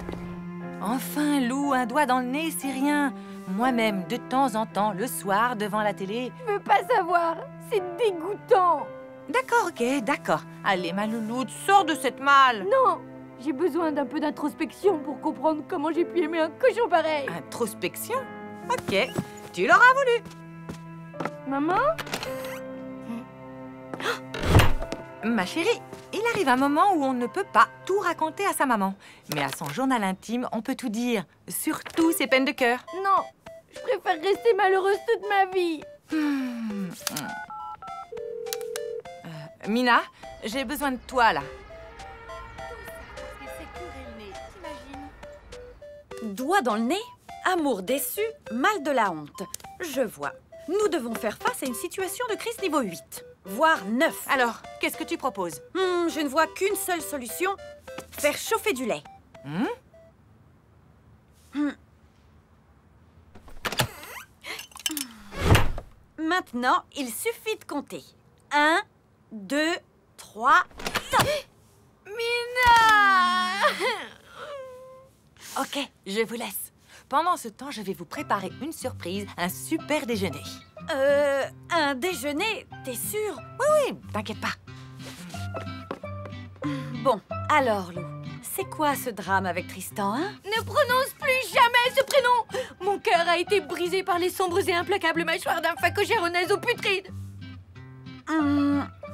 Enfin, Lou, un doigt dans le nez, c'est rien. Moi-même, de temps en temps, le soir, devant la télé... Je veux pas savoir. C'est dégoûtant. D'accord, ok, d'accord. Allez, ma louloute, sors de cette malle. Non, j'ai besoin d'un peu d'introspection pour comprendre comment j'ai pu aimer un cochon pareil. Introspection? Ok, tu l'auras voulu. Maman? Ma chérie, il arrive un moment où on ne peut pas tout raconter à sa maman. Mais à son journal intime, on peut tout dire. Surtout ses peines de cœur. Non, je préfère rester malheureuse toute ma vie. Mina, j'ai besoin de toi, là. Doigt dans le nez, amour déçu, mal de la honte. Je vois. Nous devons faire face à une situation de crise niveau 8, voire 9. Alors, qu'est-ce que tu proposes? Je ne vois qu'une seule solution. Faire chauffer du lait. Maintenant, il suffit de compter. 1, 2, 3, stop! Mina! Ok, je vous laisse. Pendant ce temps, je vais vous préparer une surprise, un super déjeuner. Un déjeuner, t'es sûr? Oui, t'inquiète pas. Bon, alors, Lou, c'est quoi ce drame avec Tristan, hein? Ne prononce plus jamais ce prénom! Mon cœur a été brisé par les sombres et implacables mâchoires d'un phacochère au naseau putride.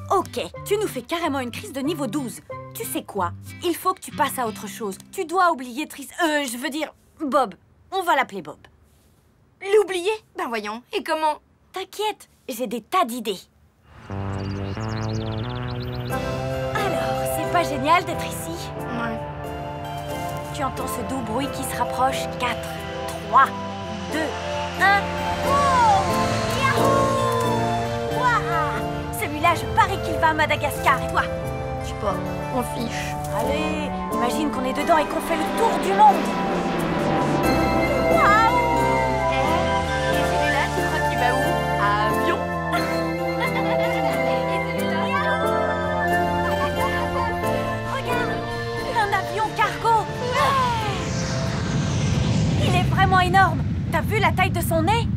Ok, tu nous fais carrément une crise de niveau 12. Tu sais quoi? Il faut que tu passes à autre chose. Tu dois oublier je veux dire, Bob. On va l'appeler Bob. L'oublier? Ben voyons, et comment? T'inquiète, j'ai des tas d'idées. Alors, c'est pas génial d'être ici? Ouais. Tu entends ce doux bruit qui se rapproche? 4, 3, 2, 1... Oh! Yahoo! Ouah! Celui-là, je parie qu'il va à Madagascar. Et toi? Je sais pas, on fiche. Allez, imagine qu'on est dedans et qu'on fait le tour du monde. Waouh! Et celui-là, tu crois qu'il va où? À avion? Regarde! Un avion cargo! Il est vraiment énorme! T'as vu la taille de son nez?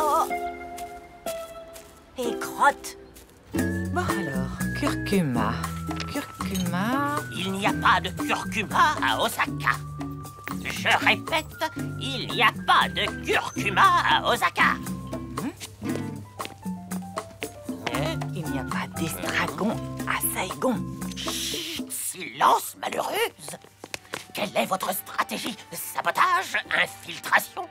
Oh! Et crotte! Bon alors, curcuma. Curcuma... Il n'y a pas de curcuma à Osaka. Je répète, il n'y a pas de curcuma à Osaka. Il n'y a pas d'estragon à Saigon. Chut, silence, malheureuse. Quelle est votre stratégie? Sabotage? Infiltration?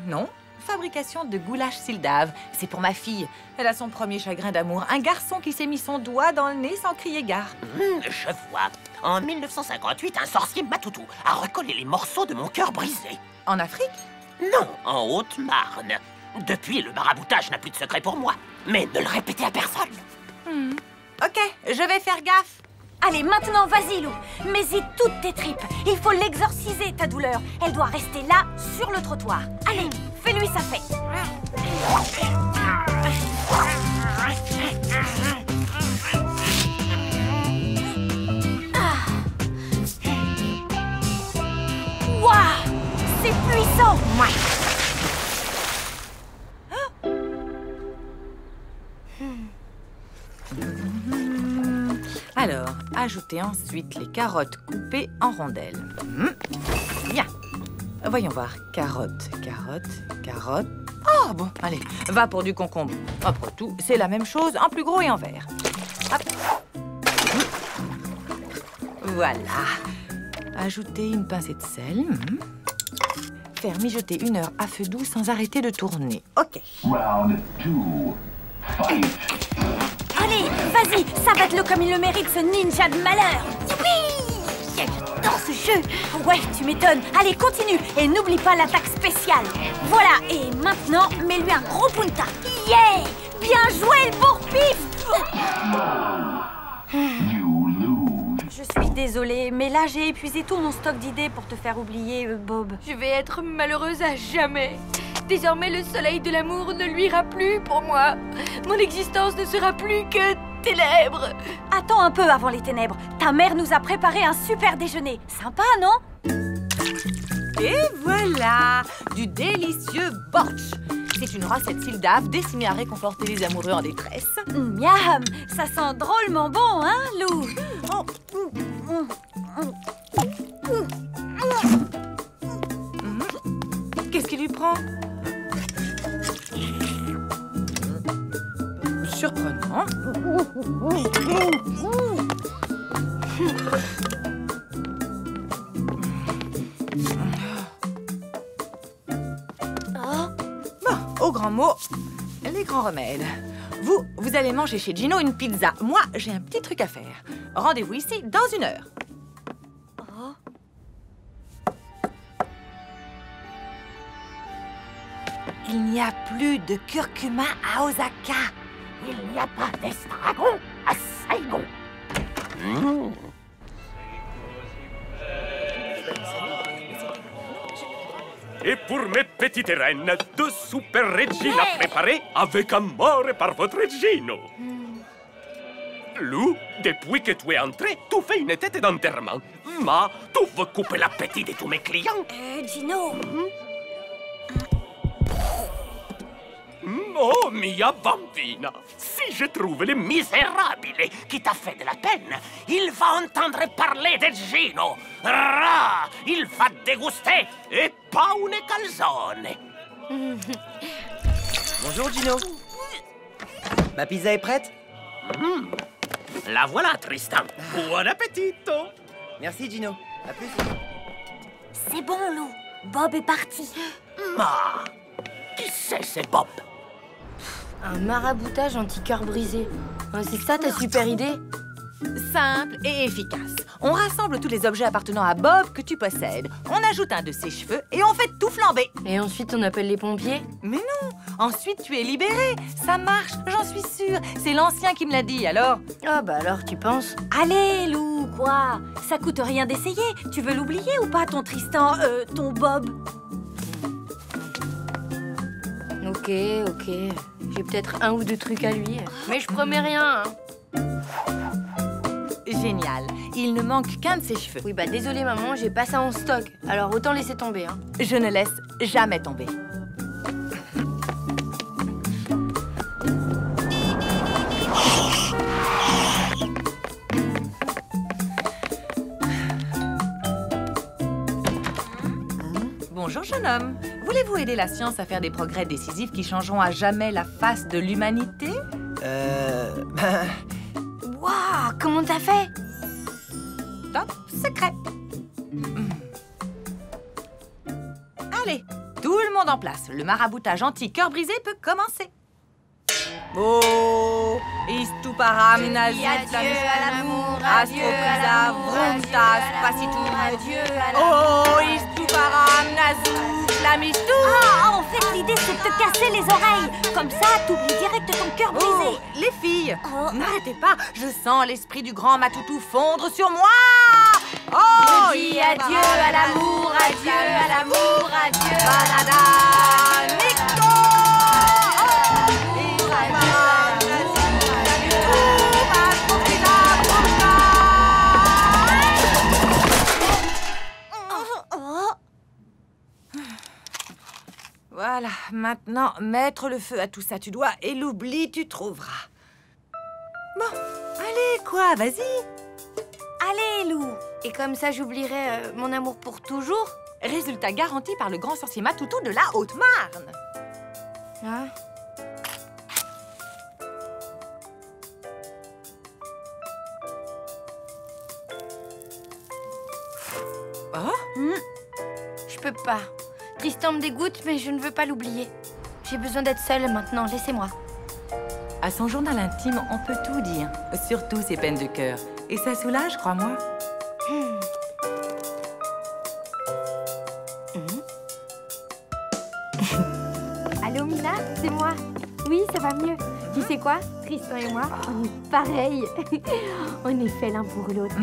Non. Fabrication de goulash Sildave. C'est pour ma fille. Elle a son premier chagrin d'amour. Un garçon qui s'est mis son doigt dans le nez sans crier gare. Je vois. En 1958, un sorcier Matoutou a recollé les morceaux de mon cœur brisé. En Afrique? Non, en Haute-Marne. Depuis, le maraboutage n'a plus de secret pour moi. Mais ne le répétez à personne. Ok, je vais faire gaffe. Allez, maintenant, vas-y, Lou. Mets-y toutes tes tripes. Il faut l'exorciser, ta douleur. Elle doit rester là, sur le trottoir. Allez, fais-lui sa fête. Waouh! C'est puissant! Alors, ajoutez ensuite les carottes coupées en rondelles. Bien. Voyons voir. Carotte, carotte, carotte. Oh, bon, allez, va pour du concombre. Après tout, c'est la même chose, en plus gros et en vert. Hop. Voilà. Ajouter une pincée de sel. Faire mijoter 1 heure à feu doux sans arrêter de tourner. OK. Round 2. Fight. Allez, vas-y, sabote-le comme il le mérite, ce ninja de malheur. Youpi! J'adore ce jeu. Ouais, tu m'étonnes. Allez, continue et n'oublie pas l'attaque spéciale. Voilà, et maintenant, mets-lui un gros punta. Yeah! Bien joué, le bourre-pif! Je suis désolée, mais là, j'ai épuisé tout mon stock d'idées pour te faire oublier, Bob. Je vais être malheureuse à jamais. Désormais, le soleil de l'amour ne luira plus pour moi. Mon existence ne sera plus que ténèbres. Attends un peu avant les ténèbres. Ta mère nous a préparé un super déjeuner. Sympa, non? Et voilà, du délicieux bortsch. C'est une recette Sildaf destinée à réconforter les amoureux en détresse. Miam, ça sent drôlement bon, hein, Lou? Qu'est-ce qui lui prend? Surprenant. Bon, au grand mot, les grands remèdes. Vous allez manger chez Gino une pizza. Moi, j'ai un petit truc à faire. Rendez-vous ici dans 1 heure. Il n'y a plus de curcuma à Osaka. Il n'y a pas d'estragon à Saigon. Et pour mes petites reines, 2 super Regina préparées avec amour par votre Gino. Lou, depuis que tu es entré, tu fais une tête d'enterrement. Ma, tu veux couper l'appétit de tous mes clients? Gino. Oh, mia bambina, si je trouve le misérable qui t'a fait de la peine, il va entendre parler de Gino. Rah, il va déguster et pas une calzone. Bonjour, Gino. Ma pizza est prête? La voilà, Tristan. Buon appetito. Merci, Gino. À plus. C'est bon, Lou. Bob est parti. Ma, qui c'est Bob? Un maraboutage anti-cœur brisé. C'est ça ta super idée? Simple et efficace. On rassemble tous les objets appartenant à Bob que tu possèdes. On ajoute un de ses cheveux et on fait tout flamber. Et ensuite, on appelle les pompiers? Mais non. Ensuite, tu es libéré. Ça marche, j'en suis sûre. C'est l'ancien qui me l'a dit, alors. Ah bah alors, tu penses? Allez, Lou, quoi? Ça coûte rien d'essayer. Tu veux l'oublier ou pas, ton Tristan, ton Bob? Ok. J'ai peut-être 1 ou 2 trucs à lui. Mais je promets rien, hein. Génial. Il ne manque qu'un de ses cheveux. Oui, bah désolé maman, j'ai pas ça en stock. Alors autant laisser tomber, hein. Je ne laisse jamais tomber. Bonjour, jeune homme. Voulez-vous aider la science à faire des progrès décisifs qui changeront à jamais la face de l'humanité? Waouh, comment t'as fait? Top secret. Allez, tout le monde en place. Le maraboutage anti-cœur brisé peut commencer. Oh, istuparam nazu l'amour, adieu à l'amour, vrumtas pasitum. Adieu à l'amour. Oh, istuparam nazu flamistou. Ah, en fait, l'idée, c'est de te casser les oreilles. Comme ça, t'oublies direct ton cœur brisé. Oh, les filles, n'arrêtez pas. Je sens l'esprit du grand Matoutou fondre sur moi. Oh, je dis adieu à l'amour, adieu à l'amour, adieu à Banana, Nico. Voilà, maintenant, mettre le feu à tout ça, tu dois, et l'oubli, tu trouveras. Bon, allez, quoi, vas-y. Allez, Lou. Et comme ça, j'oublierai mon amour pour toujours? Résultat garanti par le grand sorcier Matoutou de la Haute-Marne. Ah. Oh? Je peux pas. Tristan me dégoûte, mais je ne veux pas l'oublier. J'ai besoin d'être seule maintenant, laissez-moi. À son journal intime, on peut tout dire, surtout ses peines de cœur. Et ça soulage, crois-moi. Allô Mina, c'est moi. Oui, ça va mieux. Tu sais quoi, Tristan et moi, on est pareils. On est faits l'un pour l'autre.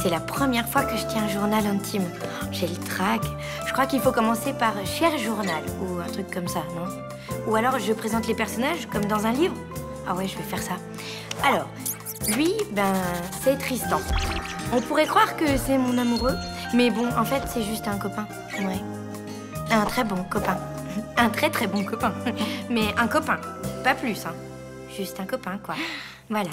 C'est la première fois que je tiens un journal intime. J'ai le trac. Je crois qu'il faut commencer par « Cher journal » ou un truc comme ça, non? Ou alors je présente les personnages comme dans un livre. Ah ouais, je vais faire ça. Alors, lui, ben, c'est Tristan. On pourrait croire que c'est mon amoureux, mais bon, en fait, c'est juste un copain. Ouais. Un très bon copain. Un très très bon copain. Mais un copain, pas plus, hein. Juste un copain, quoi. Voilà.